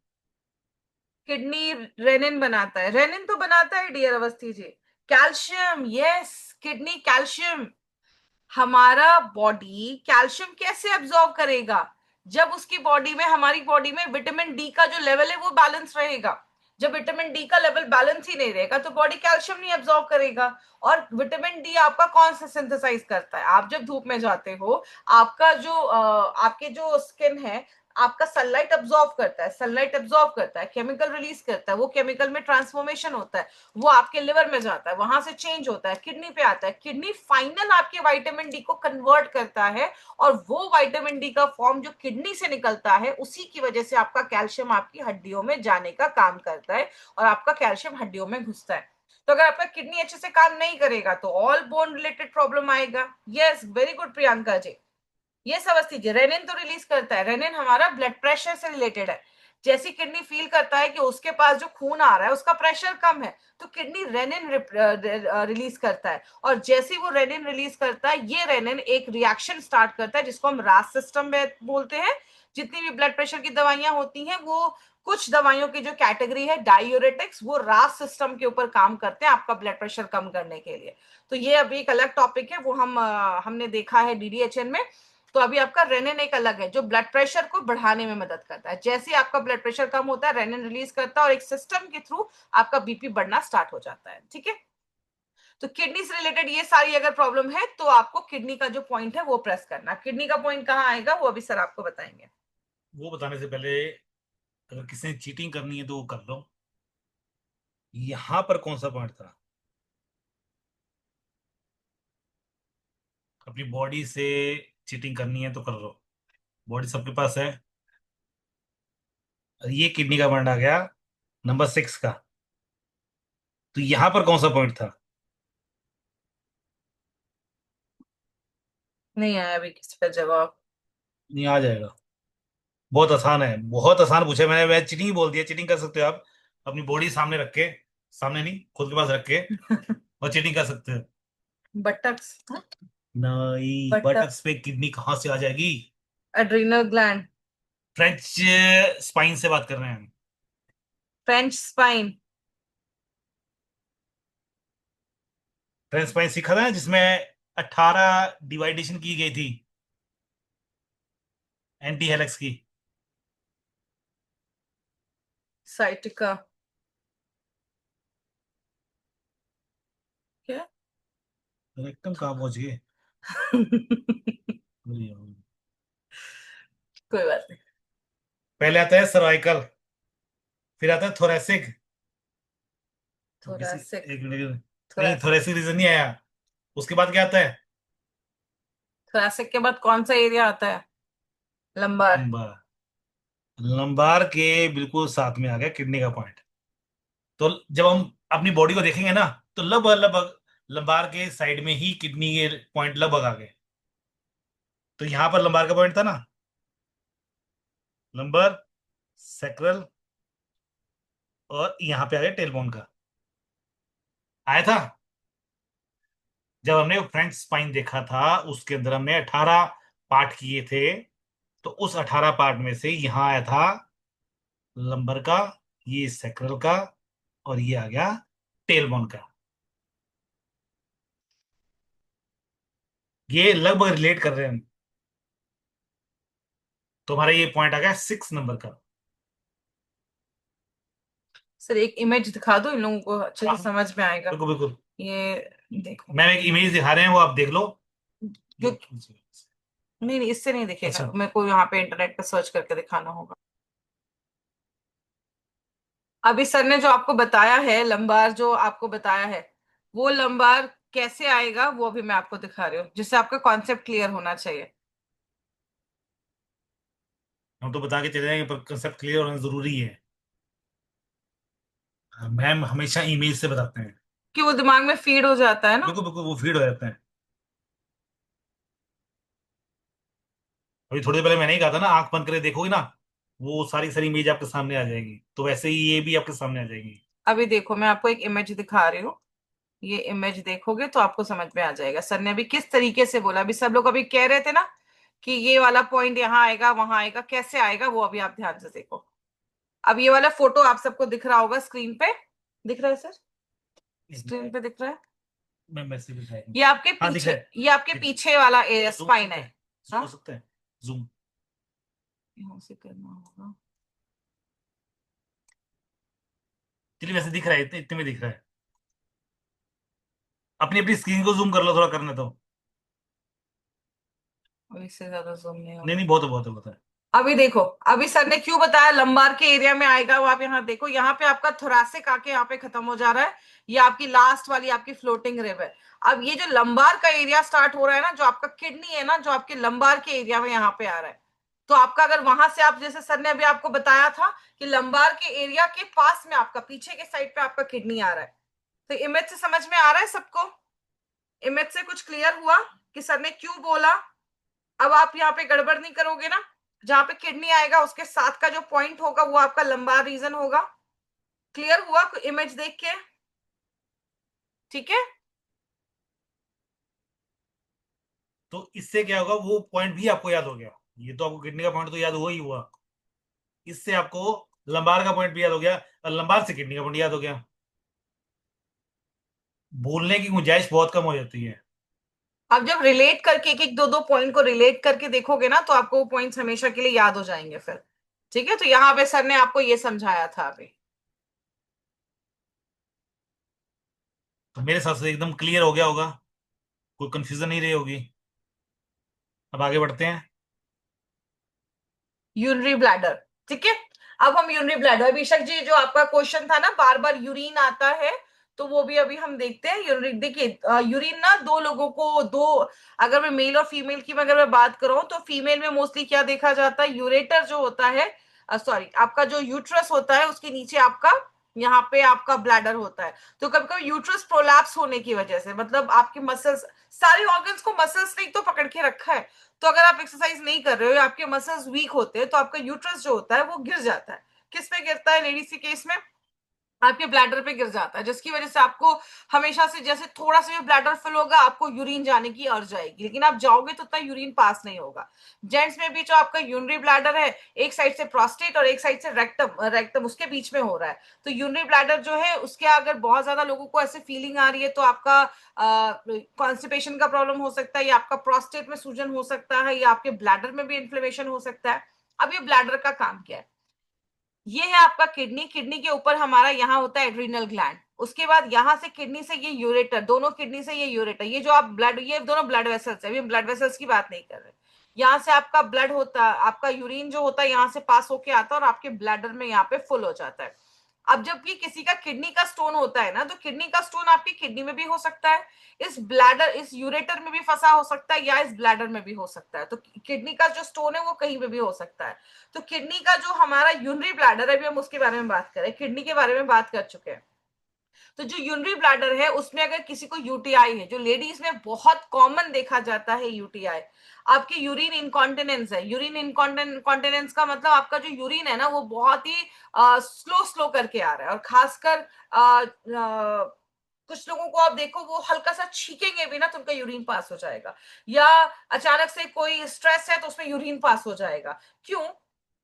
किडनी रेनिन बनाता है, रेनिन तो बनाता है dear Awasthi ji. Calcium, yes, kidney calcium. हमारा बॉडी कैल्शियम कैसे एब्जॉर्ब करेगा, जब उसकी बॉडी में, हमारी बॉडी में विटामिन डी का जो लेवल है वो बैलेंस रहेगा। जब विटामिन डी का लेवल बैलेंस ही नहीं रहेगा तो बॉडी कैल्शियम नहीं एब्जॉर्ब करेगा। और विटामिन डी आपका कौन सा सिंथेसाइज करता है, आप जब धूप में जाते हो, आपका जो आपके जो स्किन है, आपका सनलाइट अब्सॉर्ब करता है, सनलाइट अब्सॉर्ब करता है, केमिकल रिलीज करता है, वो केमिकल में ट्रांसफॉर्मेशन होता है, वो आपके लिवर में जाता है, वहां से चेंज होता है, किडनी पे आता है, किडनी फाइनल आपके विटामिन डी को कन्वर्ट करता है, और वो विटामिन डी का फॉर्म जो किडनी से निकलता है, उसी की वजह से आपका कैल्शियम आपकी हड्डियों में जाने का काम करता है, और आपका कैल्शियम हड्डियों में घुसता है। तो अगर आपका किडनी अच्छे से काम नहीं करेगा तो ऑल बोन रिलेटेड प्रॉब्लम आएगा। Yes, very good Priyanka ji. ये समझ लीजिए, रेनिन तो रिलीज करता है, रेनिन हमारा ब्लड प्रेशर से रिलेटेड है। जैसी किडनी फील करता है कि उसके पास जो खून आ रहा है उसका प्रेशर कम है, तो किडनी रेनिन रिलीज करता है, और जैसे ही वो रेनिन रिलीज करता है, ये रेनिन एक रिएक्शन स्टार्ट करता है जिसको हम रास सिस्टम में बोलते हैं। जितनी भी ब्लड प्रेशर की दवाइयां होती हैं, वो कुछ दवाइयों की जो कैटेगरी है डायूरेटिक्स, वो रास सिस्टम के ऊपर काम करते हैं आपका ब्लड प्रेशर कम करने के लिए। तो ये अभी एक अलग टॉपिक है, वो हमने देखा है डीडीएचएन में। तो अभी आपका रेनिन एक अलग है जो ब्लड प्रेशर को बढ़ाने में मदद करता है। जैसे ही आपका ब्लड प्रेशर कम होता है, रेनिन रिलीज करता है और एक सिस्टम के थ्रू आपका बीपी बढ़ना स्टार्ट हो जाता है। ठीक है, तो किडनी से रिलेटेड ये सारी अगर प्रॉब्लम है तो आपको किडनी का जो पॉइंट है वो प्रेस करना। किडनी का पॉइंट कहाँ आएगा वो अभी सर आपको बताएंगे। वो बताने से पहले, अगर किसी ने चीटिंग करनी है तो वो कर लो। यहां पर कौन सा पॉइंट था? अपनी बॉडी से चीटिंग करनी है तो कर लो, बॉडी सबके पास है। और ये किडनी का पॉइंट आ गया नंबर 6 का। तो यहां पर कौन सा पॉइंट था? नहीं आया अभी किसी का जवाब। नहीं, आ जाएगा। बहुत आसान है, बहुत आसान पूछा मैंने। मैं चीटिंग बोल दिया, चीटिंग कर सकते हो आप। अपनी बॉडी सामने रख के, सामने नहीं, खुद के पास रख के, और चीटिंग कर सकते हो। बटक्स। नहीं, बटक। बटक्स पे किडनी कहाँ से आ जाएगी? Adrenal gland. फ्रेंच स्पाइन से बात कर रहे हैं हम। French spine. फ्रेंच स्पाइन सीखा था ना, जिसमें 18 डिवाइडेशन की गई थी एंटी हेलेक्स की। साइटिका। क्या? एकदम कहाँ पहुंच गए? कोई बात नहीं। पहले आता है सर्वाइकल, फिर आता है थोरेसिक। किसी थोरैसिक। एक मिनट, नहीं, थोरैसिक। थोरेसिक रीजन नहीं आया। उसके बाद क्या आता है? थोरैसिक के बाद कौन सा एरिया आता है? लंबार। लंबार। लंबार के बिल्कुल साथ में आ गया किडनी का पॉइंट। तो जब हम अपनी बॉडी को देखेंगे ना, तो लगभग लगभग लंबार के साइड में ही किडनी के पॉइंट लगभग आ गए। तो यहां पर लंबार का पॉइंट था ना, लंबर, सैक्रल, और यहां पे आ गया टेलबोन का। आया था। जब हमने फ्रंट स्पाइन देखा था, उसके अंदर हमने 18 पार्ट किए थे। तो उस 18 पार्ट में से यहां आया था लंबर का, ये सैक्रल का, और ये आ गया टेलबोन का। ये लगभग रिलेट कर रहे हैं हम। तो हमारा ये पॉइंट आ गया 6 नंबर का। सर एक इमेज दिखा दो, इन लोगों को अच्छे से हाँ, समझ में आएगा। बिल्कुल बिल्कुल। ये देखो। मैम एक इमेज दिखा रहे हैं, वो आप देख लो। जो नहीं नहीं, इससे नहीं दिखेगा, अच्छा। मेरे को यहाँ पे इंटरनेट पे सर्च करके दिखाना होगा। अभी सर ने जो आपको बताया है, लंबार जो आपको बताया है, वो लंबार कैसे आएगा वो अभी मैं आपको दिखा रही हूँ, जिससे आपका कॉन्सेप्ट क्लियर होना चाहिए। हम तो बता के चले जाएंगे, पर कंसेप्ट क्लियर होना जरूरी है। मैम हमेशा इमेज से बताते हैं। कि वो दिमाग में फीड हो जाता है ना। बिल्कुल बिल्कुल, वो फीड हो जाते हैं। अभी थोड़ी देर पहले मैंने ही कहा था ना, आंख बंद करके देखोगे ना, वो सारी सारी इमेज आपके सामने आ जाएगी। तो वैसे ही ये भी आपके सामने आ जाएगी। अभी देखो मैं आपको एक इमेज दिखा रही हूँ। ये इमेज देखोगे तो आपको समझ में आ जाएगा सर ने अभी किस तरीके से बोला। अभी सब लोग अभी कह रहे थे ना कि ये वाला पॉइंट यहाँ आएगा वहां आएगा, कैसे आएगा वो अभी आप ध्यान से देखो। अब ये वाला फोटो आप सबको दिख रहा होगा स्क्रीन पे। दिख रहा है सर? स्क्रीन पे दिख रहा है? मैं मैसेज भी दिखाई। ये आपके हाँ, दिख रहा पीछे, है। ये आपके दिख, पीछे वाला जूम हो स्पाइन सकता है। है, जूम हो हाँ, सकता है, जूम। यहाँ से करना होगा। चलिए, वैसे दिख रहा है, इतने इतने में दिख रहा है। अपनी अपनी स्क्रीन को जूम कर लो, थोड़ा करने तो। और इससे ज्यादा जूम नहीं नहीं होगा। नहीं, बहुत है, बहुत है, बहुत है। अभी देखो, अभी सर ने क्यों बताया लंबार के एरिया में आएगा, वो आप यहाँ देखो, यहाँ पे आपका थोरासिक आके यहाँ पे खत्म हो जा रहा है। ये आपकी लास्ट वाली आपकी फ्लोटिंग रिब है। अब ये जो लंबार का एरिया स्टार्ट हो रहा है ना, जो आपका किडनी है ना, जो आपके लंबार के एरिया में यहाँ पे आ रहा है। तो आपका अगर वहां से आप, जैसे सर ने अभी आपको बताया था कि लंबार के एरिया के पास में आपका पीछे के साइड पे आपका किडनी आ रहा है। तो इमेज से समझ में आ रहा है सबको? इमेज से कुछ क्लियर हुआ कि सर ने क्यों बोला? अब आप यहाँ पे गड़बड़ नहीं करोगे ना? जहां पे किडनी आएगा उसके साथ का जो पॉइंट होगा वो आपका लंबार रीजन होगा। क्लियर हुआ इमेज देख के? ठीक है। तो इससे क्या होगा, वो पॉइंट भी आपको याद हो गया। ये तो आपको किडनी का पॉइंट तो याद हुआ ही हुआ, इससे आपको लंबार का पॉइंट भी याद हो गया, और लंबार से किडनी का पॉइंट याद हो गया। भूलने की गुंजाइश बहुत कम हो जाती है। अब जब रिलेट करके एक एक दो दो पॉइंट को रिलेट करके देखोगे ना तो आपको वो पॉइंट्स हमेशा के लिए याद हो जाएंगे फिर। ठीक है, तो यहाँ पे सर ने आपको ये समझाया था अभी। तो मेरे हिसाब से एकदम क्लियर हो गया होगा, कोई कंफ्यूजन नहीं रही होगी। अब आगे बढ़ते हैं। Urinary bladder. ठीक है। अब हम यूरिनरी ब्लैडर, अभिषेक जी जो आपका क्वेश्चन था ना बार बार यूरिन आता है, तो वो भी अभी हम देखते हैं। यूरिन देखिए, यूरिन ना दो लोगों को दो, अगर मैं मेल और फीमेल की अगर मैं बात करूं तो फीमेल में मोस्टली क्या देखा जाता है, यूरेटर जो होता है, सॉरी आपका जो यूट्रस होता है उसके नीचे आपका यहाँ पे आपका ब्लैडर होता है। तो कभी कभी यूट्रस प्रोलैप्स होने की वजह से, मतलब आपके मसल्स, सारे ऑर्गन्स को मसल्स ने तो पकड़ के रखा है, तो अगर आप एक्सरसाइज नहीं कर रहे हो या आपके मसल्स वीक होते हैं तो आपका यूट्रस जो होता है वो गिर जाता है। किस पे गिरता है लेडीज के केस में? आपके ब्लैडर पे गिर जाता है, जिसकी वजह से आपको हमेशा से जैसे थोड़ा सा भी ब्लैडर फिल होगा आपको यूरिन जाने की अर्ज आएगी, लेकिन आप जाओगे तो उतना यूरिन पास नहीं होगा। जेंट्स में भी जो आपका यूरिनरी ब्लैडर है, एक साइड से प्रोस्टेट और एक साइड से रेक्टम, रेक्टम उसके बीच में हो रहा है। तो यूरिनरी ब्लैडर जो है उसके अगर बहुत ज्यादा लोगों को ऐसे फीलिंग आ रही है तो आपका कॉन्स्टिपेशन का प्रॉब्लम हो सकता है, या आपका प्रोस्टेट में सूजन हो सकता है, या आपके ब्लैडर में भी इन्फ्लेमेशन हो सकता है। अब ये ब्लैडर का काम क्या है? ये है आपका किडनी, किडनी के ऊपर हमारा यहाँ होता है एड्रीनल ग्लैंड, उसके बाद यहाँ से किडनी से ये यूरेटर, दोनों किडनी से ये यूरेटर, ये जो आप ब्लड, ये दोनों ब्लड वेसल्स है, अभी हम ब्लड वेसल्स की बात नहीं कर रहे। यहाँ से आपका ब्लड होता है, आपका यूरिन जो होता है यहाँ से पास होके आता है और आपके ब्लैडर में यहाँ पे फुल हो जाता है। अब जब ये किसी का किडनी का स्टोन होता है ना, तो किडनी का स्टोन आपकी किडनी में भी हो सकता है, इस ब्लैडर इस यूरेटर में भी फंसा हो सकता है, या इस ब्लैडर में भी हो सकता है। तो किडनी का जो स्टोन है वो कहीं पे भी हो सकता है। तो किडनी का जो हमारा यूरिनरी ब्लैडर है, अभी हम उसके बारे में बात करें, किडनी के बारे में बात कर चुके हैं। तो जो यूरिनरी ब्लैडर है उसमें अगर किसी को यूटीआई है, जो लेडीज में बहुत कॉमन देखा जाता है यूटीआई, आपकी यूरिन इनकॉन्टिनेंस है। यूरिन इनकॉन्टिनेंस का मतलब आपका जो यूरिन है ना वो बहुत ही स्लो स्लो करके आ रहा है, और खासकर कुछ लोगों को आप देखो वो हल्का सा छीकेंगे भी ना तो उनका यूरिन पास हो जाएगा, या अचानक से कोई स्ट्रेस है तो उसमें यूरिन पास हो जाएगा। क्यों?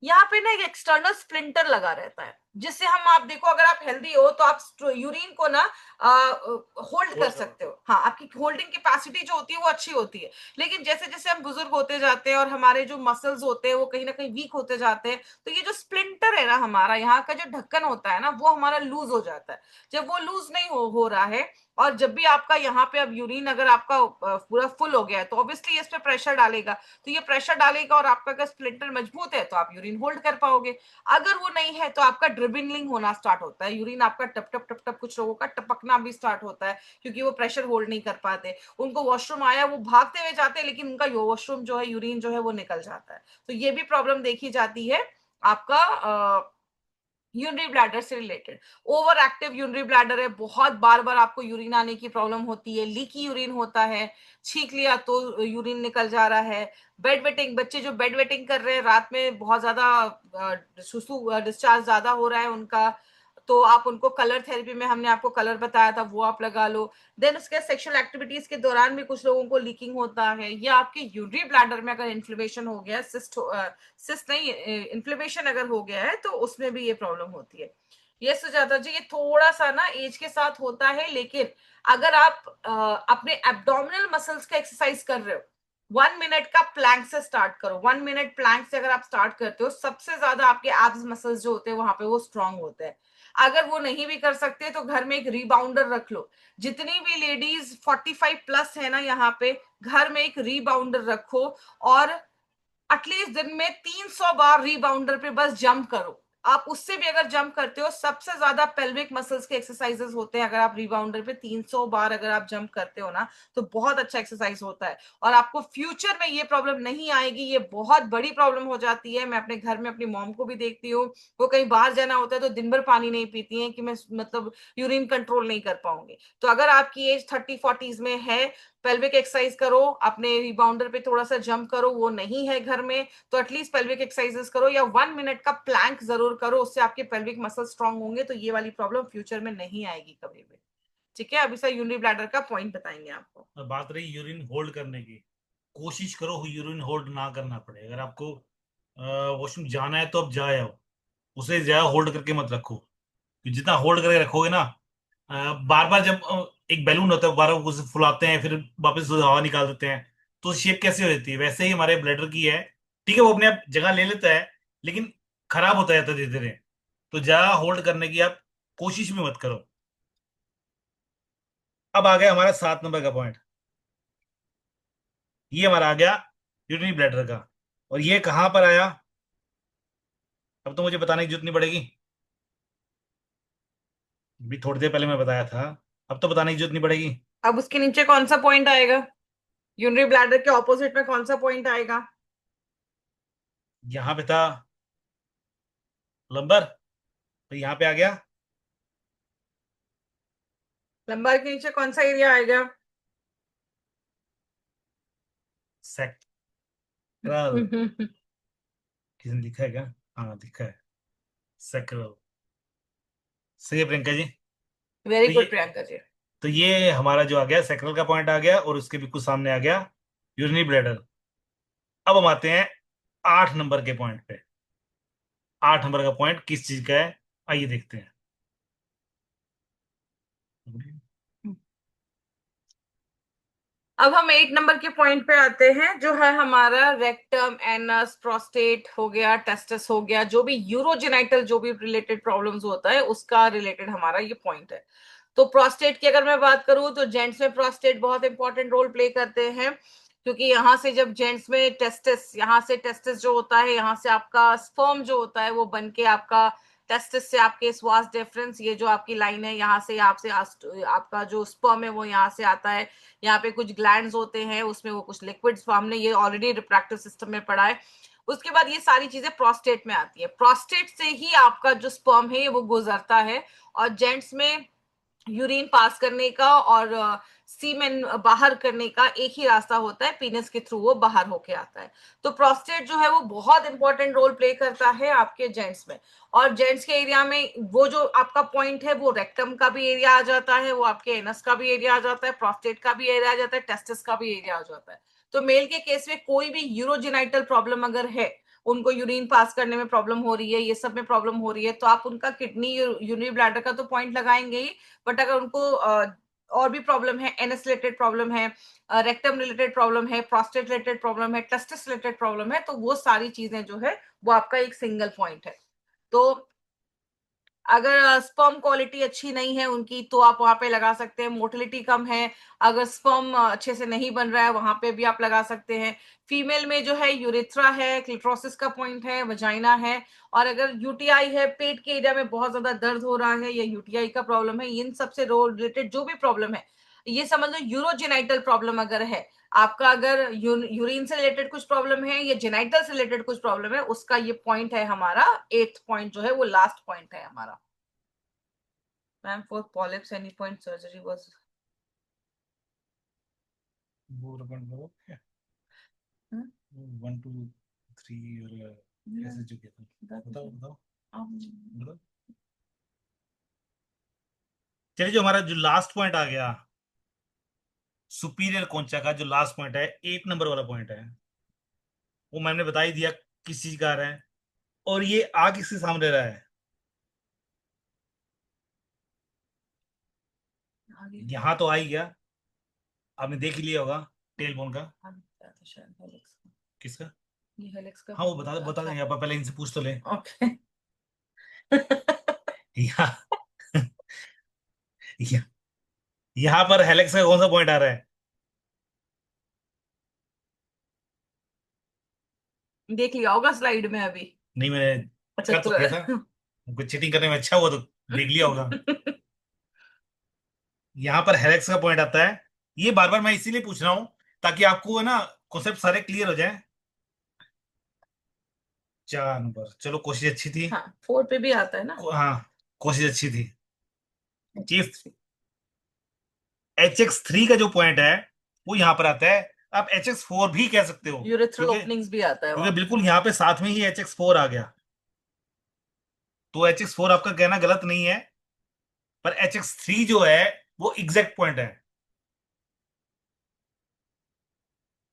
यहाँ पे ना एक एक्सटर्नल स्प्लिंटर लगा रहता है, जिससे हम, आप देखो अगर आप हेल्दी हो तो आप यूरिन को ना होल्ड कर होल्ड करो। सकते हो, हाँ आपकी होल्डिंग कैपेसिटी जो होती है वो अच्छी होती है। लेकिन जैसे जैसे हम बुजुर्ग होते जाते हैं और हमारे जो मसल्स होते हैं वो कहीं ना कहीं वीक होते जाते हैं, तो ये जो स्प्लिंटर है ना हमारा यहाँ का जो ढक्कन होता है ना वो हमारा लूज हो जाता है। जब वो लूज नहीं हो रहा है, और जब भी आपका यहाँ पे अब यूरिन अगर आपका पूरा फुल हो गया है तो ऑब्वियसली इस पे प्रेशर डालेगा, तो ये प्रेशर डालेगा और आपका अगर स्प्लिंटर मजबूत है तो आप यूरिन होल्ड कर पाओगे। अगर वो नहीं है तो आपका ड्रिबलिंग होना स्टार्ट होता है, यूरिन आपका टप टप टप टप, कुछ लोगों का टपकना भी स्टार्ट होता है, क्योंकि वो प्रेशर होल्ड नहीं कर पाते। उनको वॉशरूम आया वो भागते हुए जाते हैं, लेकिन उनका वॉशरूम जो है यूरिन जो है वो निकल जाता है। तो ये भी प्रॉब्लम देखी जाती है आपका यूरिनरी ब्लैडर से related. Over active urinary bladder है, बहुत बार बार आपको यूरिन आने की प्रॉब्लम होती है, लीकी यूरिन होता है, छींक लिया तो यूरिन निकल जा रहा है। बेड वेटिंग, बच्चे जो बेड वेटिंग कर रहे हैं रात में बहुत ज्यादा सुसु डिस्चार्ज ज्यादा हो रहा है उनका, तो आप उनको कलर थेरेपी में हमने आपको कलर बताया था वो आप लगा लो। देन उसके सेक्सुअल एक्टिविटीज के दौरान भी कुछ लोगों को लीकिंग होता है, या आपके यूरिनरी ब्लैडर में अगर इन्फ्लेमेशन हो गया, सिस्ट नहीं, इन्फ्लेमेशन अगर हो गया है तो उसमें भी ये प्रॉब्लम होती है। ये सुजाता जी, ये थोड़ा सा ना एज के साथ होता है, लेकिन अगर आप अपने एब्डोमिनल मसल्स का एक्सरसाइज कर रहे हो, 1 मिनट का प्लैंक से स्टार्ट करो। 1 मिनट प्लैंक से अगर आप स्टार्ट करते हो, सबसे ज्यादा आपके एब्स मसल्स जो होते हैं वहां पे वो स्ट्रांग होते हैं। अगर वो नहीं भी कर सकते तो घर में एक रीबाउंडर रख लो। जितनी भी लेडीज 45+ है ना यहाँ पे, घर में एक रीबाउंडर रखो, और एटलीस्ट दिन में 300 बार रीबाउंडर पे बस जंप करो। आप उससे भी अगर जंप करते हो, सबसे ज्यादा पेल्विक मसल्स के एक्सरसाइजेस होते हैं अगर आप रिबाउंडर पे 300 बार अगर आप जंप करते हो ना, तो बहुत अच्छा एक्सरसाइज होता है, और आपको फ्यूचर में ये प्रॉब्लम नहीं आएगी। ये बहुत बड़ी प्रॉब्लम हो जाती है, मैं अपने घर में अपनी मॉम को भी देखती हूँ, वो कहीं बाहर जाना होता है तो दिन भर पानी नहीं पीती है कि मैं मतलब यूरिन कंट्रोल नहीं कर पाऊंगी। तो अगर आपकी एज 30-40s में है पेल्विक एक्सरसाइज करो, अपने रिबाउंडर पे थोड़ा सा जंप करो, वो नहीं है घर में तो एटलीस्ट पेल्विक एक्सरसाइजेस करो, या 1 मिनट का प्लैंक जरूर करो, उससे आपके पेल्विक मसल स्ट्रांग होंगे, तो ये वाली प्रॉब्लम फ्यूचर में नहीं आएगी कभी भी। ठीक है, अभी सर यूनिट ब्लैडर का पॉइंट बताएंगे आपको। अब बात रही यूरिन होल्ड करने की, कोशिश करो यूरिन होल्ड ना करना पड़े। अगर आपको वॉशरूम जाना है तो आप जाए आओ, उसे ज्यादा होल्ड करके मत रखो। कि जितना होल्ड करके रखोगे ना, बार बार जब एक बैलून होता है, बार बार उसे फुलाते हैं फिर वापस हवा निकाल देते हैं, तो शेप कैसे हो जाती है, वैसे ही हमारे ब्लैडर की है। ठीक है, वो अपने आप जगह ले लेता है, लेकिन खराब होता जाता है धीरे धीरे। तो ज्यादा होल्ड करने की आप कोशिश भी मत करो। अब आ गया हमारा 7 नंबर का पॉइंट। ये हमारा आ गया यूरिनरी ब्लैडर का। और ये कहाँ पर आया, अब तो मुझे बताने की जरूरत नहीं पड़ेगी, अभी थोड़ी देर पहले मैं बताया था। अब तो बताने की जरूरत नहीं पड़ेगी। अब उसके नीचे कौन सा पॉइंट आएगा? यूरिनरी ब्लैडर के ऑपोजिट में कौन सा पॉइंट आएगा? यहाँ पे था लंबर, तो यहाँ पे आ गया लंबार के नीचे कौन सा एरिया आएगा? सेक्रल। किसी ने लिखा है क्या? हाँ लिखा है, सेक्रल। सही है प्रियंका जी। वेरी तो ये गुड प्रियंका जी। तो ये हमारा जो आ गया सेक्रल का पॉइंट आ गया, और उसके बिल्कुल सामने आ गया यूरिनरी ब्लैडर। अब हम आते हैं 8 नंबर के पॉइंट पे। 8 नंबर का पॉइंट किस चीज का है, आइए देखते हैं। अब हम 8 नंबर के पॉइंट पे आते हैं, जो है हमारा रेक्टम, एनस, प्रोस्टेट हो गया, टेस्टिस हो गया, जो भी यूरोजेनाइटल जो भी रिलेटेड प्रॉब्लम्स होता है उसका रिलेटेड हमारा ये पॉइंट है। तो प्रोस्टेट की अगर मैं बात करूं तो जेंट्स में प्रोस्टेट बहुत इंपॉर्टेंट रोल प्ले करते हैं, क्योंकि यहाँ से जब जेंट्स में टेस्टिस, यहाँ से टेस्टिस जो होता है, यहाँ से आपका स्पर्म जो होता है वो बन के आपका टेस्टिस से आपके स्वास डिफरेंस, ये जो आपकी लाइन है यहाँ से आपसे आपका जो स्पर्म है वो यहाँ से आता है, यहाँ पे कुछ ग्लैंड्स होते हैं, उसमें वो कुछ लिक्विड्स, हमने ये ऑलरेडी रिप्रोडक्टिव सिस्टम में पढ़ा है। उसके बाद ये सारी चीजें प्रोस्टेट में आती है, प्रोस्टेट से ही आपका जो स्पर्म है वो गुजरता है, और जेंट्स में यूरिन पास करने का और सीमेन बाहर करने का एक ही रास्ता होता है, पीनस के थ्रू वो बाहर होके आता है। तो प्रोस्टेट जो है वो बहुत इंपॉर्टेंट रोल प्ले करता है आपके जेंट्स में। और जेंट्स के एरिया में वो जो आपका पॉइंट है वो रेक्टम का भी एरिया आ जाता है, वो आपके एनस का भी एरिया आ जाता है, प्रोस्टेट का भी एरिया आ जाता है, टेस्टिस का भी एरिया आ जाता है। तो मेल के केस में कोई भी यूरोजेनाइटल प्रॉब्लम अगर है, उनको यूरिन पास करने में प्रॉब्लम हो रही है, ये सब में प्रॉब्लम हो रही है, तो आप उनका किडनी यूरिनरी ब्लैडर का तो पॉइंट लगाएंगे ही, बट अगर उनको और भी प्रॉब्लम है, एनएस रिलेटेड प्रॉब्लम है, रेक्टम रिलेटेड प्रॉब्लम है, प्रोस्टेट रिलेटेड प्रॉब्लम है, टेस्टिस रिलेटेड प्रॉब्लम है, तो वो सारी चीजें जो है वो आपका एक सिंगल पॉइंट है। तो अगर स्पर्म क्वालिटी अच्छी नहीं है उनकी तो आप वहां पे लगा सकते हैं, मोटिलिटी कम है, अगर स्पर्म अच्छे से नहीं बन रहा है वहां पे भी आप लगा सकते हैं। फीमेल में जो है यूरेथ्रा है, क्लिटोसिस का पॉइंट है, वजाइना है, और अगर यूटीआई है, पेट के एरिया में बहुत ज्यादा दर्द हो रहा है या यूटीआई का प्रॉब्लम है, इन सबसे रिलेटेड जो भी प्रॉब्लम है, ये समझ लो यूरोजेनाइटल प्रॉब्लम अगर है आपका, अगर यूरिन से रिलेटेड कुछ प्रॉब्लम है या जेनाइटल से रिलेटेड कुछ प्रॉब्लम है, उसका ये पॉइंट है हमारा 8th पॉइंट जो है वो लास्ट पॉइंट है हमारा। Ma'am for polyps any point surgery was. वो रबड़ करो, 1 2 3 और ऐसे जो कहते हैं, बताओ बताओ बताओ। चलिए, जो हमारा जो लास्ट पॉइंट आ गया सुपीरियर कोंचा का, जो लास्ट पॉइंट है 8 नंबर वाला पॉइंट है, वो मैंने बता ही दिया किस चीज का आ रहा है। और ये आ किसके सामने रहा है, यहाँ तो आ ही गया, आपने देख ही लिया होगा, टेल बोन का। किसका? ये हेलिक्स का हाँ वो बता अच्छा। देंगे, आप पहले इनसे पूछ तो ले। ओके। यहाँ यहाँ पर हेलेक्स का कौन सा पॉइंट आ रहा है? देख लिया होगा स्लाइड में अभी। नहीं, मैंने अच्छा कर तो तो दिया था, कुछ चीटिंग करने में अच्छा हुआ तो देख लिया होगा। यहाँ पर हेलेक्स का पॉइंट आता है। ये बार बार मैं इसीलिए पूछ रहा हूँ ताकि आपको है ना कॉन्सेप्ट सारे क्लियर हो जाए। 4 नंबर, चलो कोशिश अच्छी थी। हाँ, 4 पे भी आता है ना। हाँ, कोशिश अच्छी थी। अच्छा, चीफ HX3 का जो पॉइंट है, वो यहाँ पर आता है। आप HX4 भी कह सकते हो, यूरेथ्रल क्योंकि ओपनिंग्स भी आता है क्योंकि वहां पे। बिल्कुल यहाँ पे साथ में ही HX4 आ गया। तो HX4 आपका कहना गलत नहीं है, पर HX3 जो है वो एग्जैक्ट पॉइंट है।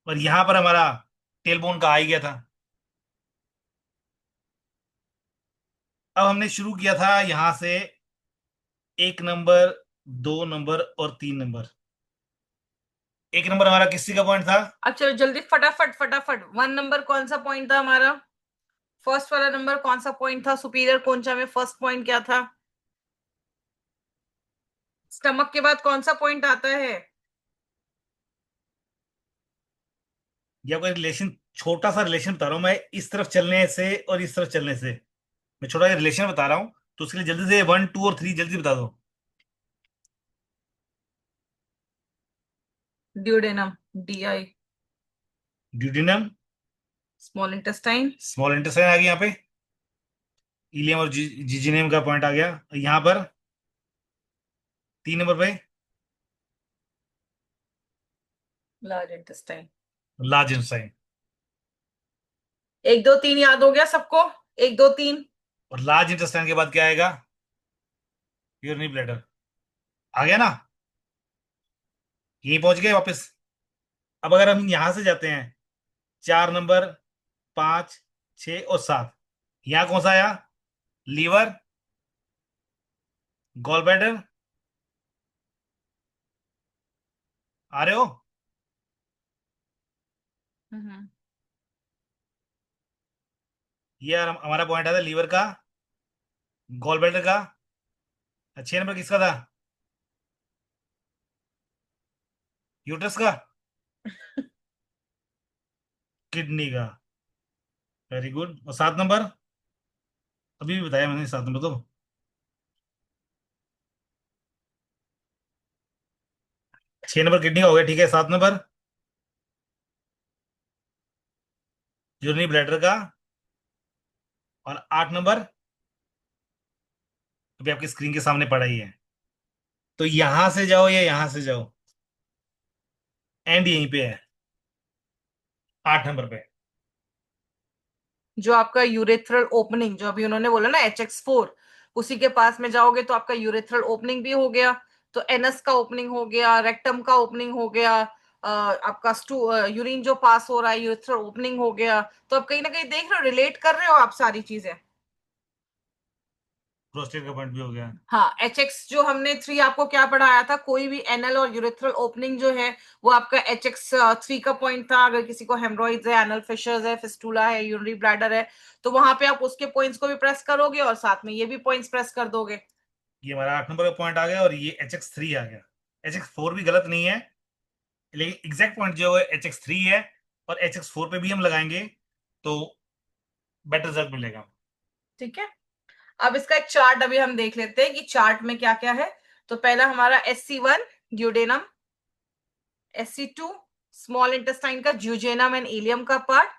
और यहां पर हमारा टेलबोन का आ ही गया था। अब हमने शुरू किया था यहां से 1 नंबर, 2 नंबर और 3 नंबर। 1 नंबर हमारा किसी का पॉइंट था? अब चलो जल्दी फटाफट फटाफट, 1 नंबर कौन सा पॉइंट था हमारा? फर्स्ट वाला नंबर कौन सा पॉइंट था सुपीरियर कोंचा में? फर्स्ट पॉइंट क्या था? स्टमक के बाद कौन सा पॉइंट आता है? ये आपका रिलेशन, छोटा सा रिलेशन बता रहा हूं मैं, इस तरफ चलने से और इस तरफ चलने से। मैं छोटा सा रिलेशन बता रहा हूं, तो उसके लिए जल्दी से 1, 2 और 3 जल्दी बता दो। Duodenum, DI। Duodenum, small intestine. Small intestine आ गया यहाँ पे। इलियम और जिजिनियम का पॉइंट आ गया यहाँ पर 3 नंबर पे। Large intestine. Large intestine. 1 2 3 याद हो गया सबको? 1 2 3। और लार्ज इंटेस्टाइन के बाद क्या आएगा? Urinary bladder. आ गया ना? यहीं पहुंच गए वापस। अब अगर हम यहां से जाते हैं, 4 नंबर, 5, 6 और 7, यहाँ कौन सा आया? Liver, gall bladder. आ रहे हो? हम्म। ये यार हमारा पॉइंट आता है लीवर का, गॉल ब्लैडर का। 6 नंबर किसका था? यूट्रस का, किडनी का। Very good. और 7 नंबर? अभी भी बताया मैंने 7 नंबर तो। 6 नंबर किडनी का हो गया, ठीक है। 7 नंबर यूरिनरी ब्लैडर का। और 8 नंबर अभी आपकी स्क्रीन के सामने पड़ा ही है। तो यहां से जाओ या यहां से जाओ, एंड यहीं पे है, 8 नंबर पे। जो आपका यूरेथ्रल ओपनिंग, जो अभी उन्होंने बोला ना HX4, उसी के पास में जाओगे तो आपका यूरेथ्रल ओपनिंग भी हो गया। तो एनस का ओपनिंग हो गया, रेक्टम का ओपनिंग हो गया, आपका यूरिन जो पास हो रहा है, यूरेथ्रल ओपनिंग हो गया। तो आप कहीं ना कहीं देख रहे हो, रिलेट कर रहे हो आप सारी चीजें। प्रोस्टेट का पॉइंट भी हो गया। हाँ, HX जो हमने 3 आपको क्या पढ़ाया था, कोई भी एनल और यूरेथ्रल ओपनिंग जो है वो आपका HX3 का पॉइंट था। अगर किसी को हेमरोइड्स है, एनल फिशर्स है, फिस्टूला है, यूरिनरी ब्लैडर है, तो वहां पे आप उसके पॉइंट्स को भी प्रेस करोगे और साथ में ये भी पॉइंट्स प्रेस कर दोगे। ये हमारा 8 नंबर का पॉइंट आ गया, और ये HX3 आ गया। HX4 भी गलत नहीं है, लेकिन एग्जैक्ट पॉइंट जो है HX3 है। और HX4 पे भी हम लगाएंगे तो बेटर रिजल्ट मिलेगा। ठीक है। अब इसका एक चार्ट अभी हम देख लेते हैं कि चार्ट में क्या क्या है। तो पहला हमारा SC1 duodenum, SC2 small intestine का ज्यूजेनम एंड इलियम का पार्ट,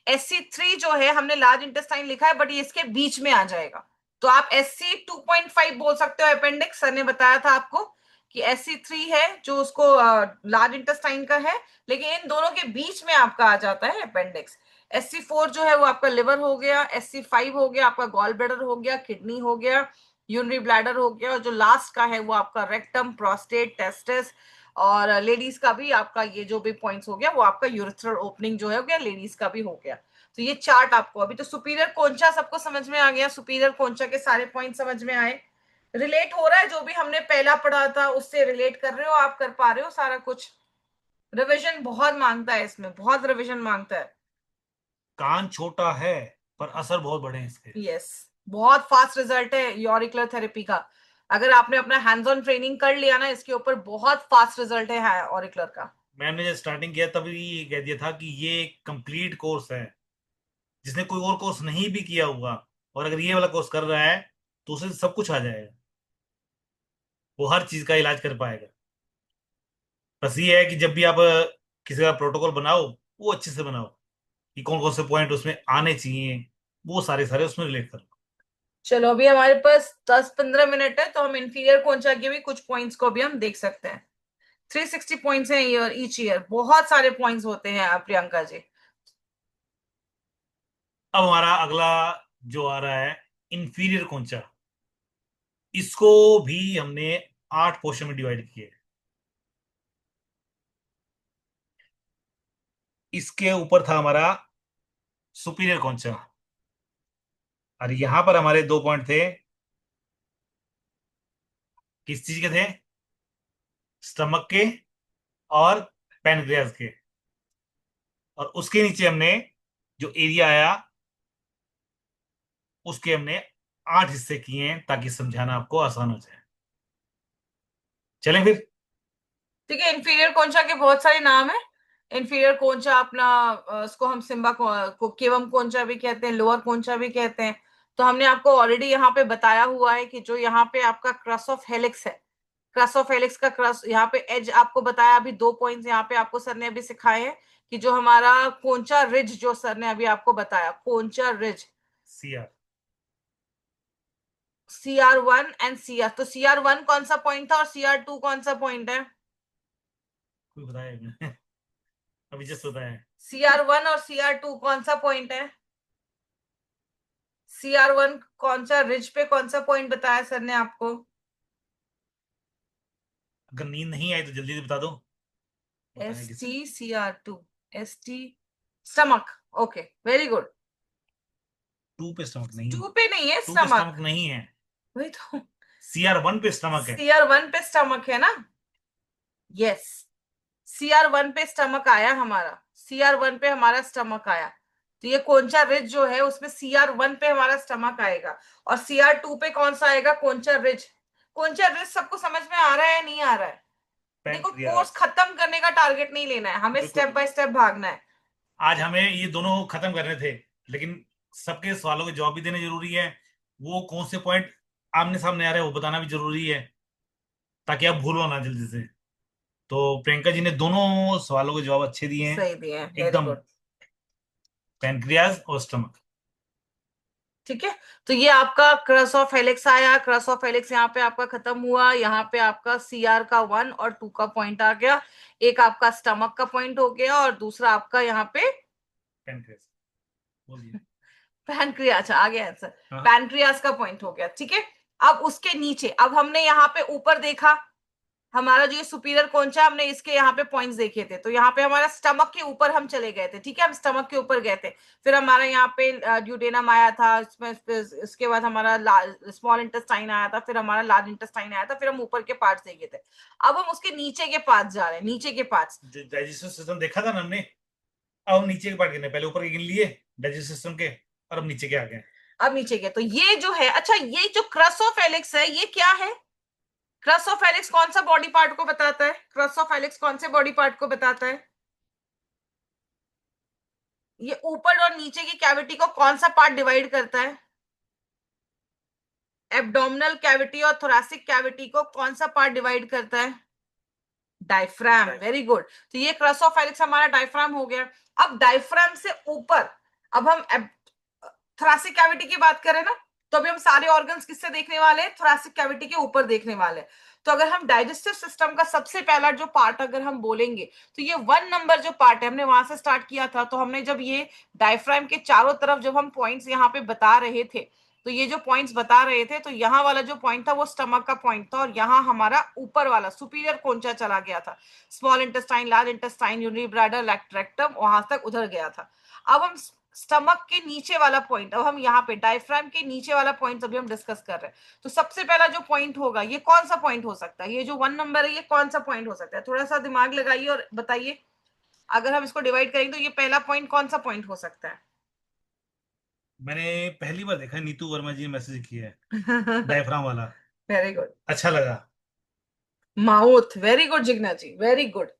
SC3 जो है हमने लार्ज इंटेस्टाइन लिखा है बट ये इसके बीच में आ जाएगा। तो आप SC2.5 बोल सकते हो अपेंडिक्स, सर ने बताया था आपको कि SC3 है जो उसको लार्ज इंटेस्टाइन का है, लेकिन इन दोनों के बीच में आपका आ जाता है अपेंडिक्स। SC4 जो है वो आपका लिवर हो गया, SC5 हो गया आपका गॉल ब्लैडर हो गया, किडनी हो गया, यूरिनरी ब्लैडर हो गया, और जो लास्ट का है वो आपका रेक्टम, प्रोस्टेट, टेस्टिस, और लेडीज का भी आपका ये जो भी पॉइंट्स हो गया वो आपका यूरेथ्रल ओपनिंग जो है हो गया, लेडीज का भी हो गया। तो ये चार्ट आपको अभी तो सुपीरियर कोंचा सबको समझ में आ गया, सुपीरियर कोंचा के सारे पॉइंट समझ में आए। रिलेट हो रहा है जो भी हमने पहला पढ़ा था उससे, रिलेट कर रहे हो आप, कर पा रहे हो सारा कुछ? रिविजन बहुत मांगता है इसमें, बहुत रिविजन मांगता है। कान छोटा है पर असर बहुत बड़े हैं इसके। यस, बहुत फास्ट रिजल्ट है यूरिकुलर थेरेपी का। अगर आपने अपना हैंड्स ऑन ट्रेनिंग कर लिया ना इसके ऊपर, बहुत फास्ट रिजल्ट है ऑरिकुलर का। मैंने जब स्टार्टिंग किया तभी ये कह दिया था कि ये एक कंप्लीट कोर्स है। जिसने कोई और कोर्स नहीं भी किया हुआ, और अगर ये वाला कोर्स कर रहा है, तो उसे सब कुछ आ जाएगा। वो हर चीज का इलाज कर पाएगा। बस ये है कि जब भी आप किसी का प्रोटोकॉल बनाओ, वो अच्छे से बनाओ, कि कौन कौन से पॉइंट उसमें आने चाहिए, वो सारे सारे उसमें रिलेट करो। चलो अभी हमारे पास 10 15 मिनट है, तो हम इंफीरियर कोंचा के भी कुछ पॉइंट्स को भी हम देख सकते हैं। 360 पॉइंट्स हैं ईयर, ईच ईयर, बहुत सारे पॉइंट्स होते हैं प्रियंका जी। अब हमारा अगला जो आ रहा है, इंफीरियर कौनचा, इसको भी हमने 8 पोर्शन में डिवाइड किए। इसके ऊपर था हमारा सुपीरियर कौनचा, और यहां पर हमारे 2 पॉइंट थे, किस चीज के थे, स्टमक के और पैनक्रियाज के। और उसके नीचे हमने जो एरिया आया, उसके हमने 8 हिस्से किए हैं ताकि समझाना आपको आसान हो जाए। चलें फिर। ठीक है, इंफीरियर कोंचा के बहुत सारे नाम है। इंफीरियर कोंचा अपना, उसको हम सिम्बा को केवम कोंचा भी कहते हैं, लोअर कोंचा भी कहते हैं। तो हमने आपको ऑलरेडी यहाँ पे बताया हुआ है कि जो यहाँ पे आपका क्रस ऑफ हेलिक्स है, क्रस ऑफ हेलिक्स का क्रस यहाँ पे एज आपको बताया, अभी 2 पॉइंट्स यहाँ पे आपको सर ने अभी सिखाए हैं कि जो हमारा कोंचा रिज, जो सर ने अभी आपको बताया concha ridge, CR. CR1 and CR, तो CR1 कौन सा पॉइंट था और CR2 कौन सा पॉइंट है? कोई बताया आपने? अभी जस्ट बताया है। CR1 और CR2 कौन सा पॉइंट है? CR1 कौन सा रिज पे कौन सा पॉइंट बताया सर ने आपको? अगर नींद नहीं आई तो जल्दी से बता दो, एस बताया टी किसे। CR2, ST stomach. Okay, very good. 2 पे स्टमक नहीं, 2 पे नहीं है 2 पे स्टमक, स्टमक नहीं है, वही तो। CR1 पे स्टमक है। CR1 पे स्टमक है ना? यस, CR1 पे स्टमक आया हमारा, CR1 पे हमारा स्टमक आया। तो ये कोंचा रिज जो है उसमें CR1 पे हमारा स्टमक आएगा, और CR2 पे कौन सा आएगा? कोंचा रिज। कोंचा रिज सबको समझ में आ रहा है, नहीं आ रहा है? देखो, कोर्स पैनक्रियाज। खत्म करने का टारगेट नहीं लेना है हमें, बिल्कुल स्टेप बाय बिल्कुल। स्टेप भागना है। आज हमें ये दोनों खत्म करने थे, लेकिन सबके सवालों के जवाब भी देने जरूरी है। वो कौन से पॉइंट आमने सामने आ रहे हैं वो बताना भी जरूरी है, ताकि आप भूलो ना जल्दी से। तो प्रियंका जी ने दोनों सवालों के जवाब अच्छे दिए हैं, सही दिए हैं, वेरी एकदम। गुड। पैनक्रियाज और स्टमक। ठीक है, तो ये आपका क्रस ऑफ हेलिक्स आया, क्रस ऑफ हेलिक्स यहाँ पे आपका खत्म हुआ, यहाँ पे आपका CR का 1 और 2 का पॉइंट आ गया। एक आपका स्टमक का पॉइंट हो गया और दूसरा आपका यहाँ पे पैनक्रियाज बोल दिया। पैनक्रियास। अच्छा, आ गया आंसर। हाँ। पैनक्रियास का पॉइंट हो गया, ठीक है। अब उसके नीचे, अब हमने यहाँ पे ऊपर देखा, हमारा जो ये सुपीरियर कोंचा, हमने इसके यहाँ पे पॉइंट्स देखे थे, तो यहाँ पे हमारा स्टमक के ऊपर हम चले गए थे, ठीक है, हम स्टमक के ऊपर गए थे। फिर हमारा यहाँ पे ड्यूडेनम आया था, इसमें इसके बाद हमारा स्मॉल इंटेस्टाइन आया था, फिर हमारा लार्ज इंटेस्टाइन आया था, फिर हम ऊपर के पार्ट्स देखे थे। अब हम उसके नीचे के पार्ट्स जा रहे हैं, नीचे के पार्ट्स। डाइजेस्टिव सिस्टम देखा था ना हमने, अब हम नीचे के पार्ट गिने, पहले ऊपर के गिन लिए डाइजेस्टिव सिस्टम के, और अब नीचे के आ गए। अब नीचे के, तो ये जो है, अच्छा, ये जो क्रस ऑफ हेलिक्स है ये क्या है? क्रस ऑफ हेलिक्स कौन सा बॉडी पार्ट को बताता है? क्रस ऑफ हेलिक्स कौन से बॉडी पार्ट को बताता है? ये ऊपर और नीचे की कैविटी को कौन सा पार्ट डिवाइड करता है? एब्डोमिनल कैविटी और थोरैसिक कैविटी को कौन सा पार्ट डिवाइड करता है? Diaphragm, very good. तो ये क्रस ऑफ हेलिक्स हमारा डायफ्राम हो गया। अब डायफ्राम से ऊपर, अब हम थोरैसिक कैविटी की बात करें ना, तो अभी हम सारे ऑर्गन्स किससे देखने वाले हैं? थोरैसिक कैविटी के ऊपर देखने वाले हैं। तो अगर हम डाइजेस्टिव सिस्टम का सबसे पहला जो पार्ट अगर हम बोलेंगे, तो ये 1 नंबर जो पार्ट है, हमने वहां से स्टार्ट किया था। तो हमने जब ये डायफ्राम के चारों तरफ जब हम पॉइंट्स यहाँ पे बता रहे थे, तो ये जो पॉइंट्स बता रहे थे, तो यहाँ वाला जो पॉइंट था वो स्टमक का पॉइंट था, और यहाँ हमारा ऊपर वाला सुपीरियर कोंचा चला गया था। Small intestine, large intestine, urinary bladder, rectum, वहां तक उधर गया था। अब हम स्टमक के नीचे वाला पॉइंट, अब हम यहाँ पे डायफ्राम के नीचे वाला पॉइंट अभी हम डिस्कस कर रहे हैं। तो सबसे पहला जो पॉइंट होगा, ये कौन सा पॉइंट हो सकता है? ये जो 1 नंबर है, ये कौन सा पॉइंट हो सकता है? थोड़ा सा दिमाग लगाइए और बताइए, अगर हम इसको डिवाइड करेंगे तो ये पहला पॉइंट कौन सा पॉइंट हो सकता है? मैंने पहली बार देखा है, नीतू वर्मा जी ने मैसेज किया है, डायफ्राम वाला। Very good. अच्छा लगा। माउथ, वेरी गुड जिग्ना जी, वेरी गुड।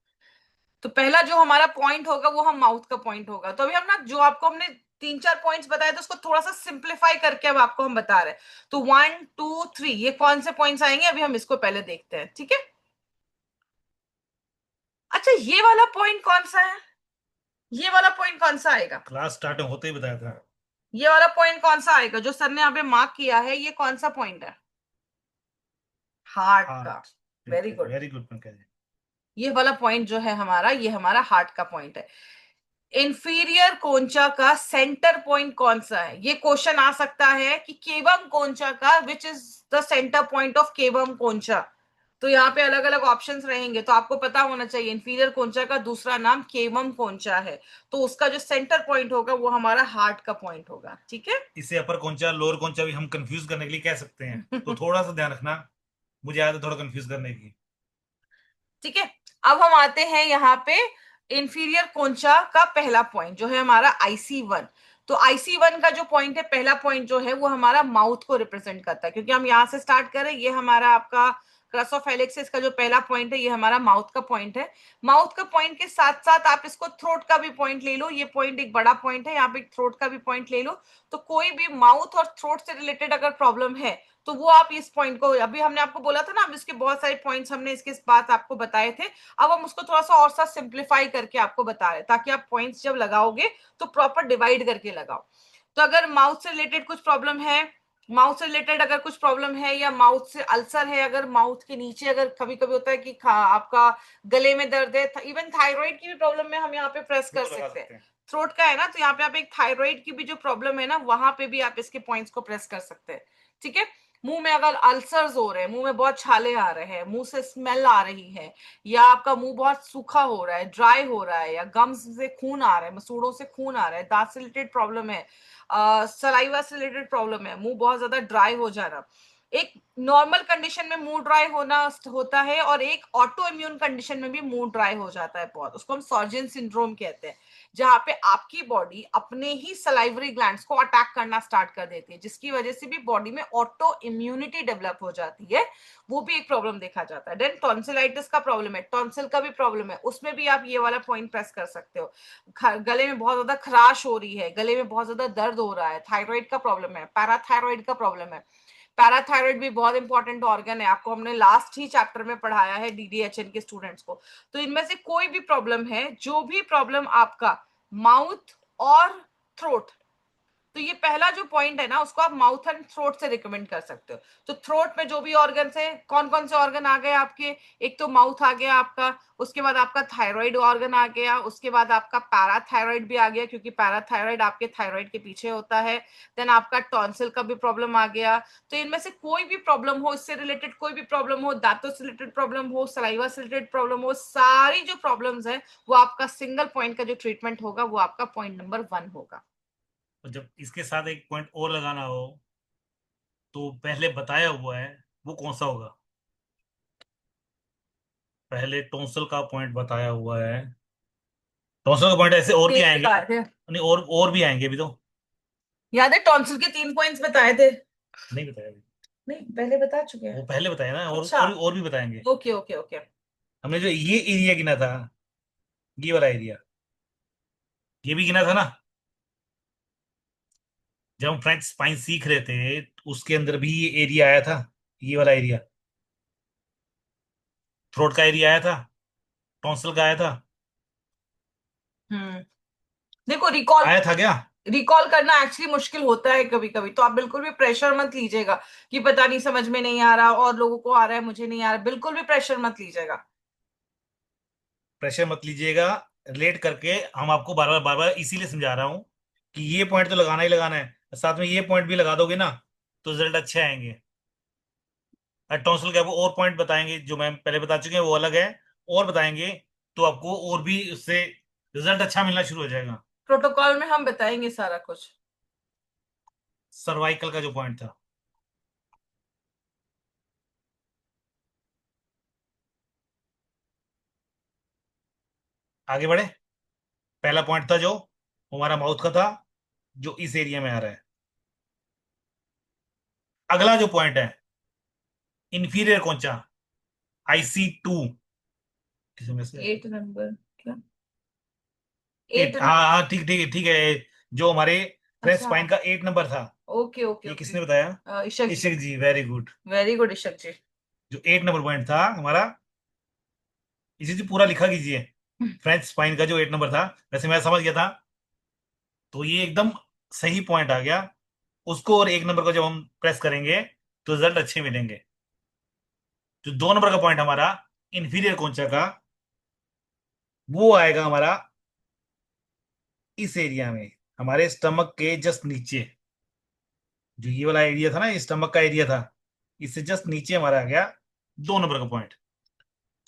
तो पहला जो हमारा पॉइंट होगा वो हम माउथ का पॉइंट होगा। तो अभी हम ना, जो आपको हमने 3-4 पॉइंट्स बताए, तो उसको थोड़ा सा सिंप्लीफाई करके अब आपको हम बता रहे हैं। तो 1, 2, 3, ये कौन से पॉइंट्स आएंगे, अभी हम इसको पहले देखते हैं, ठीक है। अच्छा, ये वाला पॉइंट कौन सा है? ये वाला पॉइंट कौन सा आएगा? क्लास स्टार्ट होते ही बताया था। ये वाला पॉइंट कौन सा आएगा जो सर ने यहाँ पे मार्क किया है? ये कौन सा पॉइंट है? हार्ट का। हार्ट। वेरी बिल्कुल good. Very good Pankaj ji. ये वाला पॉइंट जो है हमारा, ये हमारा हार्ट का पॉइंट है। इंफीरियर कोंचा का सेंटर पॉइंट कौन सा है? ये क्वेश्चन आ सकता है कि केवम कोंचा का which is the centre point of cavum concha. तो यहाँ पे अलग अलग ऑप्शंस रहेंगे, तो आपको पता होना चाहिए इंफीरियर कोंचा का दूसरा नाम केवम कोंचा है। तो उसका जो सेंटर पॉइंट होगा वो हमारा हार्ट का पॉइंट होगा, ठीक है। इसे अपर कोंचा लोअर कोंचा भी हम कंफ्यूज करने के लिए कह सकते हैं, तो थोड़ा सा ध्यान रखना, मुझे आदत है थोड़ा कंफ्यूज करने की। ठीक है। अब हम आते हैं यहाँ पे इंफीरियर कोंचा का पहला पॉइंट जो है हमारा IC1। तो IC1 का जो पॉइंट है, पहला पॉइंट जो है वो हमारा माउथ को रिप्रेजेंट करता है, क्योंकि हम यहाँ से स्टार्ट करें, ये हमारा आपका क्रस ऑफ हेलिक्स का जो पहला पॉइंट है ये हमारा माउथ का पॉइंट है। माउथ का पॉइंट के साथ साथ आप इसको थ्रोट का भी पॉइंट ले लो, ये पॉइंट एक बड़ा पॉइंट है, यहाँ पे थ्रोट का भी पॉइंट ले लो। तो कोई भी माउथ और थ्रोट से रिलेटेड अगर प्रॉब्लम है तो वो आप इस पॉइंट को, अभी हमने आपको बोला था ना, अब इसके बहुत सारे पॉइंट्स हमने इसके बात आपको बताए थे। अब हम उसको थोड़ा सा और सा सिंप्लीफाई करके आपको बता रहे हैं, ताकि आप पॉइंट्स जब लगाओगे तो प्रॉपर डिवाइड करके लगाओ। तो अगर माउथ से रिलेटेड कुछ प्रॉब्लम है, माउथ से रिलेटेड अगर कुछ प्रॉब्लम है, या माउथ से अल्सर है, अगर माउथ के नीचे अगर कभी कभी होता है कि आपका गले में दर्द है, इवन थायराइड की भी प्रॉब्लम में हम यहाँ पे प्रेस कर वो लगा सकते हैं। सकते हैं। थ्रोट का है ना, तो यहाँ पे आप एक थायराइड की भी जो प्रॉब्लम है ना, वहां पे भी आप इसके पॉइंट्स को प्रेस कर सकते हैं। ठीक है। मुंह में अगर अल्सर्स हो रहे हैं, मुंह में बहुत छाले आ रहे हैं, मुंह से स्मेल आ रही है, या आपका मुंह बहुत सूखा हो रहा है, ड्राई हो रहा है, या गम्स से खून आ रहा है, मसूड़ों से खून आ रहा है, दांत से रिलेटेड प्रॉब्लम है, सलाइवा से रिलेटेड प्रॉब्लम है, मुंह बहुत ज्यादा ड्राई हो जाना, एक नॉर्मल कंडीशन में मुंह ड्राई होना होता है, और एक ऑटो इम्यून कंडीशन में भी मुंह ड्राई हो जाता है बहुत, उसको हम सॉर्जन सिंड्रोम कहते हैं, जहां पे आपकी बॉडी अपने ही सलाइवरी ग्लैंड्स को अटैक करना स्टार्ट कर देती है, जिसकी वजह से भी बॉडी में ऑटो इम्यूनिटी डेवलप हो जाती है। वो भी एक प्रॉब्लम देखा जाता है। देन टॉन्सिलाइटिस का प्रॉब्लम है, टॉन्सिल का भी प्रॉब्लम है, उसमें भी आप ये वाला पॉइंट प्रेस कर सकते हो। गले में बहुत ज्यादा खराश हो रही है, गले में बहुत ज्यादा दर्द हो रहा है, थायराइड का प्रॉब्लम है, पैराथायराइड का प्रॉब्लम है। पैराथायराइड भी बहुत इंपॉर्टेंट ऑर्गन है, आपको हमने लास्ट ही चैप्टर में पढ़ाया है DDHN के स्टूडेंट्स को। तो इनमें से कोई भी प्रॉब्लम है, जो भी प्रॉब्लम आपका माउथ और थ्रोट, तो ये पहला जो पॉइंट है ना, उसको आप माउथ एंड थ्रोट से रिकमेंड कर सकते हो। तो थ्रोट में जो भी ऑर्गन है, कौन कौन से ऑर्गन आ गए आपके? एक तो माउथ आ गया आपका, उसके बाद आपका थायराइड ऑर्गन आ गया, उसके बाद आपका पैराथायराइड भी आ गया, क्योंकि पैराथायराइड आपके थायराइड के पीछे होता है। देन आपका टॉन्सिल का भी प्रॉब्लम आ गया। तो इनमें से कोई भी प्रॉब्लम हो, इससे रिलेटेड कोई भी प्रॉब्लम हो, दांतों से रिलेटेड प्रॉब्लम हो, सलाइवा से रिलेटेड प्रॉब्लम हो, सारी जो प्रॉब्लम्स है वो आपका सिंगल पॉइंट का जो ट्रीटमेंट होगा वो आपका पॉइंट नंबर 1 होगा। और जब इसके साथ एक पॉइंट और लगाना हो, तो पहले बताया हुआ है वो कौन सा होगा? पहले टोंसल का पॉइंट बताया हुआ है। टोंसल का पॉइंट ऐसे और भी तीन आएंगे। बताए थे। नहीं, और भी आएंगे अभी तो। याद है टॉन्सिल के 3 पॉइंट्स बताए थे? नहीं बताया अभी। नहीं, पहले बता चुके वो हैं। पहले बताया ना, अच्छा। और भी बताएंगे। Okay okay okay. हमने जो ये एरिया गिना था, ये वाला एरिया, ये भी गिना था ना जब हम फ्रेंच स्पाइन सीख रहे थे, उसके अंदर भी ये एरिया आया था, ये वाला एरिया। थ्रोट का एरिया आया था, टॉन्सिल का आया था। हम्म। देखो, रिकॉल आया था क्या? रिकॉल करना एक्चुअली मुश्किल होता है कभी कभी, तो आप बिल्कुल भी प्रेशर मत लीजिएगा कि पता नहीं, समझ में नहीं आ रहा, और लोगों को आ रहा है मुझे नहीं आ रहा, बिल्कुल भी प्रेशर मत लीजिएगा। प्रेशर मत लीजिएगा। रिलेट करके हम आपको बार बार इसीलिए समझा रहा हूँ कि ये पॉइंट तो लगाना ही लगाना है, साथ में ये पॉइंट भी लगा दोगे ना तो रिजल्ट अच्छे आएंगे। और टॉन्सिल के आपको और पॉइंट बताएंगे जो मैम पहले बता चुके हैं, वो अलग है। और बताएंगे तो आपको और भी उससे रिजल्ट अच्छा मिलना शुरू हो जाएगा। प्रोटोकॉल में हम बताएंगे सारा कुछ। सर्वाइकल का जो पॉइंट था, आगे बढ़े। पहला पॉइंट था जो हमारा माउथ का था, जो इस एरिया में आ रहा है। अगला जो पॉइंट है, इंफीरियर कौनचा, IC2। किसी में से 8 नंबर क्या? एट? 8, हाँ हाँ, ठीक ठीक है ठीक है। जो हमारे फ्रेंच अच्छा। स्पाइन का 8 नंबर था। ओके ओके ये ओके। किसने बताया? इशक जी। इशिक जी, very good. Very good Ishaq जी। जो 8 नंबर पॉइंट था हमारा, इसी से पूरा लिखा कीजिए। फ्रेंच स्पाइन का जो 8 नंबर था, वैसे मैं समझ गया था, तो ये एकदम सही पॉइंट आ गया। उसको और 1 नंबर को जब हम प्रेस करेंगे तो रिजल्ट अच्छे मिलेंगे। जो 2 नंबर का पॉइंट हमारा इंफीरियर कोंचा का, वो आएगा हमारा इस एरिया में, हमारे स्टमक के जस्ट नीचे। जो ये वाला एरिया था ना, ये स्टमक का एरिया था, इससे जस्ट नीचे हमारा आ गया 2 नंबर का पॉइंट।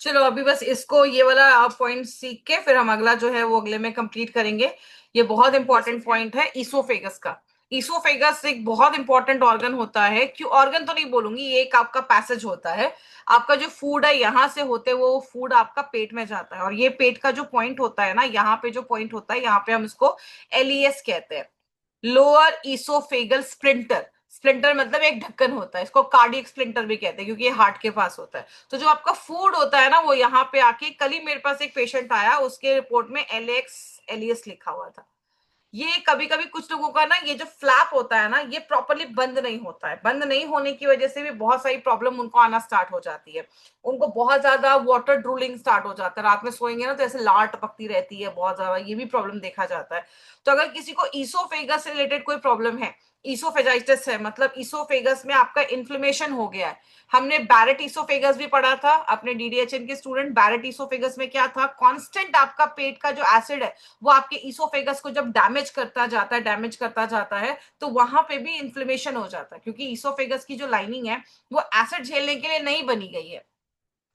चलो अभी बस इसको ये वाला आप पॉइंट सीख के फिर हम अगला जो है वो अगले में कंप्लीट करेंगे। ये बहुत इंपॉर्टेंट पॉइंट है ईसोफेगस का। ईसोफेगस एक बहुत इंपॉर्टेंट ऑर्गन होता है। क्यों ऑर्गन तो नहीं बोलूंगी, ये एक आपका पैसेज होता है। आपका जो फूड है यहाँ से होते वो फूड आपका पेट में जाता है, और ये पेट का जो पॉइंट होता है ना, यहाँ पे जो पॉइंट होता है, यहाँ पे हम इसको एलईएस कहते हैं, लोअर ईसोफेगल स्प्लिंटर। स्प्लिंटर मतलब एक ढक्कन होता है, इसको कार्डियक स्प्लिंटर भी कहते हैं क्योंकि ये हार्ट के पास होता है। तो जो आपका फूड होता है ना, वो यहाँ पे आके, कल ही मेरे पास एक पेशेंट आया, उसके रिपोर्ट में एलएक्स एलियस लिखा हुआ था। ये कभी कभी कुछ लोगों का ना, ये जो फ्लैप होता है ना, ये प्रॉपरली बंद नहीं होता है। बंद नहीं होने की वजह से भी बहुत सारी प्रॉब्लम उनको आना स्टार्ट हो जाती है। उनको बहुत ज्यादा वाटर ड्रूलिंग स्टार्ट हो जाता है, रात में सोएंगे ना तो ऐसे लार टपकती रहती है बहुत ज्यादा, ये भी प्रॉब्लम देखा जाता है। तो अगर किसी को ईसोफेगस से रिलेटेड कोई प्रॉब्लम है, ईसोफेजाइटिस है, मतलब ईसोफेगस में आपका इन्फ्लेमेशन हो गया है। हमने बैरेट ईसोफेगस भी पढ़ा था अपने डीडीएचएन के स्टूडेंट। बैरेट ईसोफेगस में क्या था, कांस्टेंट आपका पेट का जो एसिड है वो आपके ईसोफेगस को जब डैमेज करता जाता है तो वहां पे भी इन्फ्लेमेशन हो जाता है, क्योंकि ईसोफेगस की जो लाइनिंग है वो एसिड झेलने के लिए नहीं बनी गई है।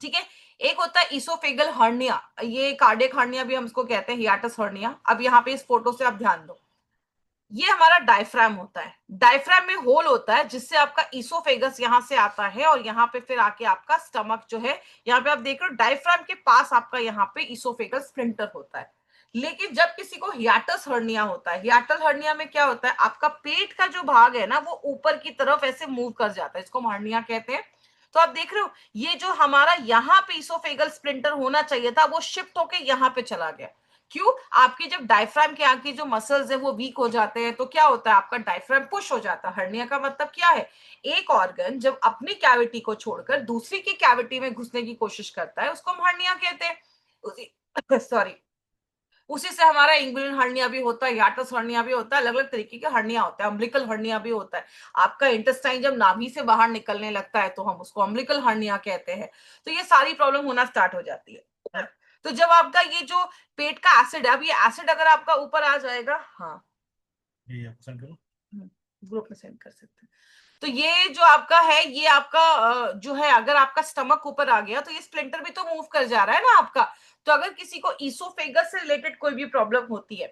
ठीक है। एक होता है ईसोफेगल हर्निया, ये कार्डियक हर्निया भी हम इसको कहते हैं, हियाटस हर्निया। अब यहाँ पे इस फोटो से आप ध्यान दो, ये हमारा डायफ्राम होता है। डायफ्राम में होल होता है जिससे आपका ईसोफेगस यहां से आता है, और यहाँ पे फिर आके आपका स्टमक जो है, यहाँ पे आप देख रहे हो डायफ्राम के पास आपका यहाँ पे ईसोफेगस स्प्लिंटर होता है। लेकिन जब किसी को हियाटस हर्निया होता है, हियाटस हर्निया में क्या होता है, आपका पेट का जो भाग है ना वो ऊपर की तरफ ऐसे मूव कर जाता है, इसको हम हर्निया कहते हैं। तो आप देख रहे हो ये जो हमारा यहाँ पे ईसोफेगल स्प्लिंटर होना चाहिए था वो शिफ्ट होके यहाँ पे चला गया। क्यों, आपकी जब डायफ्राम के आगे जो मसल्स है वो वीक हो जाते हैं तो क्या होता है, आपका डायफ्राम पुश हो जाता है। हर्निया का मतलब क्या है, एक ऑर्गन जब अपनी कैविटी को छोड़कर दूसरी की कैविटी में घुसने की कोशिश करता है उसको हम हर्निया कहते हैं। उसी सॉरी, उसी से हमारा इंगुलिन हर्निया भी होता है, याटस हर्निया भी होता है, अलग अलग तरीके के हर्निया होता है, अम्बिलिकल हर्निया भी होता है। आपका इंटेस्टाइन जब नाभि से बाहर निकलने लगता है तो हम उसको अम्बिलिकल हर्निया कहते हैं। तो ये सारी प्रॉब्लम होना स्टार्ट हो जाती है। तो जब आपका ये जो पेट का एसिड है, अब ये एसिड अगर आपका ऊपर आ जाएगा, हाँ ये आप पसंद करो। ग्रुप में सेंड कर सकते हैं। तो ये जो आपका है, ये आपका जो है, अगर आपका स्टमक ऊपर आ गया तो ये स्प्लिंटर भी तो मूव कर जा रहा है ना आपका। तो अगर किसी को ईसोफेगस से रिलेटेड कोई भी प्रॉब्लम होती है,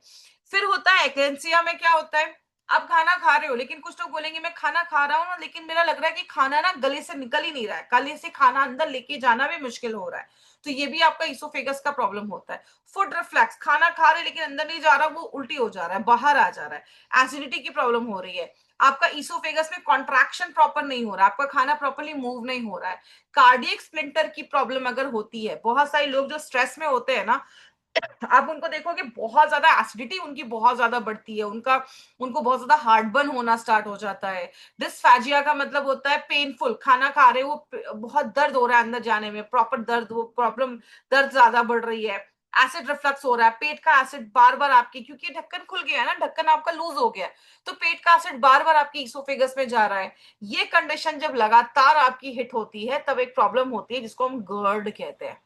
फिर होता है एक्लेंसिया में क्या होता है, आप खाना खा रहे हो लेकिन कुछ लोग बोलेंगे मैं खाना खा रहा हूँ ना, लेकिन मेरा लग रहा है कि खाना ना गले से निकल ही नहीं रहा है, गले से खाना अंदर लेके जाना भी मुश्किल हो रहा है। तो ये भी आपका ईसोफेगस का प्रॉब्लम होता है। फूड रिफ्लैक्स, खाना खा रहे लेकिन अंदर नहीं जा रहा, वो उल्टी हो जा रहा है, बाहर आ जा रहा है, एसिडिटी की प्रॉब्लम हो रही है। आपका ईसोफेगस में कॉन्ट्रैक्शन प्रॉपर नहीं हो रहा, आपका खाना प्रॉपरली मूव नहीं हो रहा है। कार्डियक स्प्लिंटर की प्रॉब्लम अगर होती है, बहुत सारे लोग जो स्ट्रेस में होते हैं ना, आप उनको देखोगे बहुत ज्यादा एसिडिटी उनकी बहुत ज्यादा बढ़ती है, उनका उनको बहुत ज्यादा हार्टबर्न होना स्टार्ट हो जाता है। डिस्फैजिया का मतलब होता है पेनफुल, खाना खा रहे हो वो बहुत दर्द हो रहा है अंदर जाने में, प्रॉपर दर्द, वो प्रॉब्लम, दर्द ज्यादा बढ़ रही है। एसिड रिफ्लक्स हो रहा है, पेट का एसिड बार बार आपकी, क्योंकि ढक्कन खुल गया है ना, ढक्कन आपका लूज हो गया है, तो पेट का एसिड बार बार आपकी इसोफेगस में जा रहा है। ये कंडीशन जब लगातार आपकी हिट होती है तब एक प्रॉब्लम होती है जिसको हम गर्ड कहते हैं।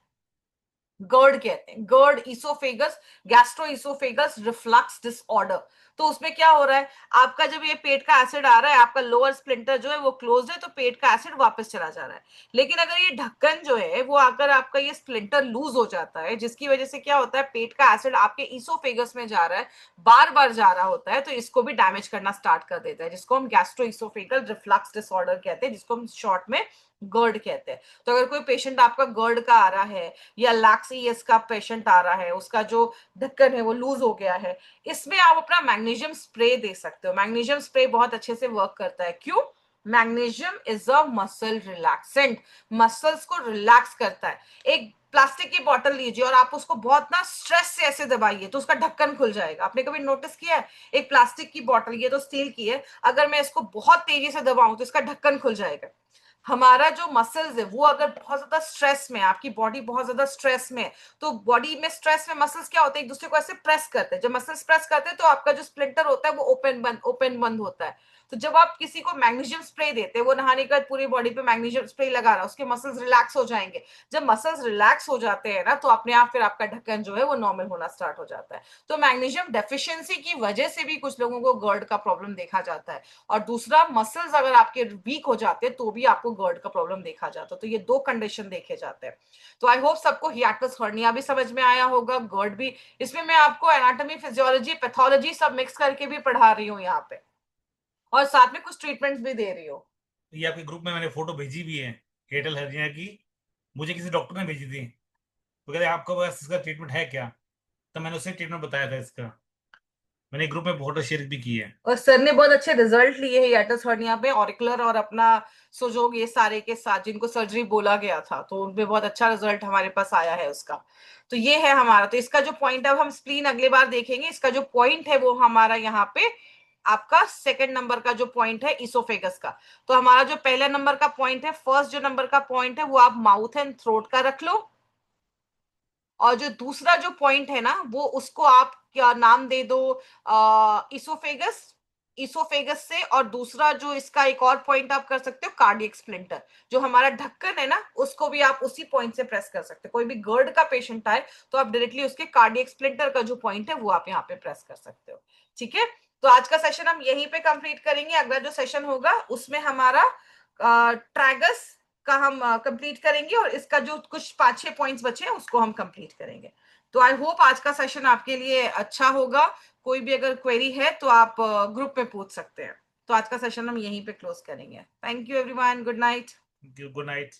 गर्ड कहते हैं, GERD oesophagus gastro oesophagus reflux disorder. तो उसमें क्या हो रहा है, आपका जब ये पेट का एसिड आ रहा है, आपका लोअर स्प्लिंटर जो है वो क्लोज है, तो पेट का एसिड वापस चला जा रहा है। लेकिन अगर ये ढक्कन जो है वो आकर आपका ये स्प्लिंटर लूज हो जाता है, जिसकी वजह से क्या होता है, पेट का एसिड आपके इसोफेगस में जा रहा है, बार बार जा रहा होता है, तो इसको भी डैमेज करना स्टार्ट कर देता है, जिसको हम गैस्ट्रो इसोफेगल रिफ्लक्स डिसऑर्डर कहते हैं, जिसको हम शॉर्ट में गर्ड कहते हैं। तो अगर कोई पेशेंट आपका गर्ड का आ रहा है या लैक्सीएस का पेशेंट आ रहा है, उसका जो ढक्कन है वो लूज हो गया है, इसमें आप अपना मैग्नीशियम स्प्रे दे सकते हो। मैग्नीशियम स्प्रे बहुत अच्छे से वर्क करता है। क्यों, magnesium is a muscle relaxant, muscles को रिलैक्स करता है। एक प्लास्टिक की बोतल लीजिए और आप उसको बहुत ना स्ट्रेस से ऐसे दबाइए तो उसका ढक्कन खुल जाएगा। आपने कभी नोटिस किया है, एक प्लास्टिक की बोतल, ये तो स्टील की है, अगर मैं इसको बहुत तेजी से दबाऊं तो इसका ढक्कन खुल जाएगा। हमारा जो मसल्स है वो अगर बहुत ज्यादा स्ट्रेस में, आपकी बॉडी बहुत ज्यादा स्ट्रेस में, तो बॉडी में स्ट्रेस में मसल्स क्या होते हैं, एक दूसरे को ऐसे प्रेस करते हैं, जब मसल्स प्रेस करते हैं तो आपका जो स्प्लिंटर होता है वो ओपन बंद होता है। तो जब आप किसी को मैग्नीशियम स्प्रे देते हैं, वो नहाने के बाद पूरी बॉडी पे मैग्नीशियम स्प्रे लगा रहा है, उसके मसल्स रिलैक्स हो जाएंगे। जब मसल्स रिलैक्स हो जाते हैं ना, तो अपने आप फिर आपका ढक्कन जो है वो नॉर्मल होना स्टार्ट हो जाता है। तो मैग्नीशियम डेफिशिएंसी की वजह से भी कुछ लोगों को गर्ड का प्रॉब्लम देखा जाता है। और दूसरा, मसल्स अगर आपके वीक हो जाते हैं तो भी आपको गर्ड का प्रॉब्लम देखा जाता है। तो ये दो कंडीशन देखे जाते हैं। तो आई होप सबको हियाटस हर्निया भी समझ में आया होगा, गर्ड भी। इसमें मैं आपको एनाटॉमी, फिजियोलॉजी, पैथोलॉजी सब मिक्स करके भी पढ़ा रही हूँ यहाँ पे, और साथ में कुछ ट्रीटमेंट्स भी दे रही हूँ। ये आपके ग्रुप में मैंने फोटो भेजी भी है, एयरटेल हर्निया की। मुझे किसी डॉक्टर ने भेजी थी, तो कहते आपका पास इसका ट्रीटमेंट है क्या। तो मैंने उसे ट्रीटमेंट बताया था इसका। मैंने ग्रुप में फोटो शेयर भी की है। और सर ने बहुत अच्छे रिजल्ट लिए हैं हियाटस हर्निया पे, ऑरिकुलर और अपना सोजोग, ये सारे के साथ जिनको सर्जरी बोला गया था, तो उनपे बहुत अच्छा रिजल्ट हमारे पास आया है उसका। तो ये है हमारा, तो इसका जो पॉइंट है, अब हम स्प्लीन अगले बार देखेंगे। इसका जो पॉइंट है वो हमारा यहाँ पे, आपका सेकंड नंबर का जो पॉइंट है इसोफेगस का। तो हमारा जो पहला नंबर का पॉइंट है, फर्स्ट जो नंबर का पॉइंट है, वो आप माउथ एंड थ्रोट का रख लो। और जो दूसरा जो पॉइंट है ना, वो उसको आप क्या नाम दे दो, इसोफेगस। इसोफेगस से, और दूसरा जो इसका एक और पॉइंट आप कर सकते हो, कार्डियक स्प्लिंटर। जो हमारा ढक्कन है ना, उसको भी आप उसी पॉइंट से प्रेस कर सकते हो। कोई भी गर्ड का पेशेंट आए तो आप डायरेक्टली उसके कार्डियक स्प्लिंटर का जो पॉइंट है वो आप यहाँ पे प्रेस कर सकते हो। ठीक है। तो आज का सेशन हम यहीं पे कंप्लीट करेंगे। अगला जो सेशन होगा उसमें हमारा ट्रैगस का हम कंप्लीट करेंगे, और इसका जो कुछ 5-6 पॉइंट्स बचे हैं उसको हम कंप्लीट करेंगे। तो आई होप आज का सेशन आपके लिए अच्छा होगा। कोई भी अगर क्वेरी है तो आप ग्रुप में पूछ सकते हैं। तो आज का सेशन हम यहीं पे क्लोज करेंगे। Thank you everyone, good night. Good night.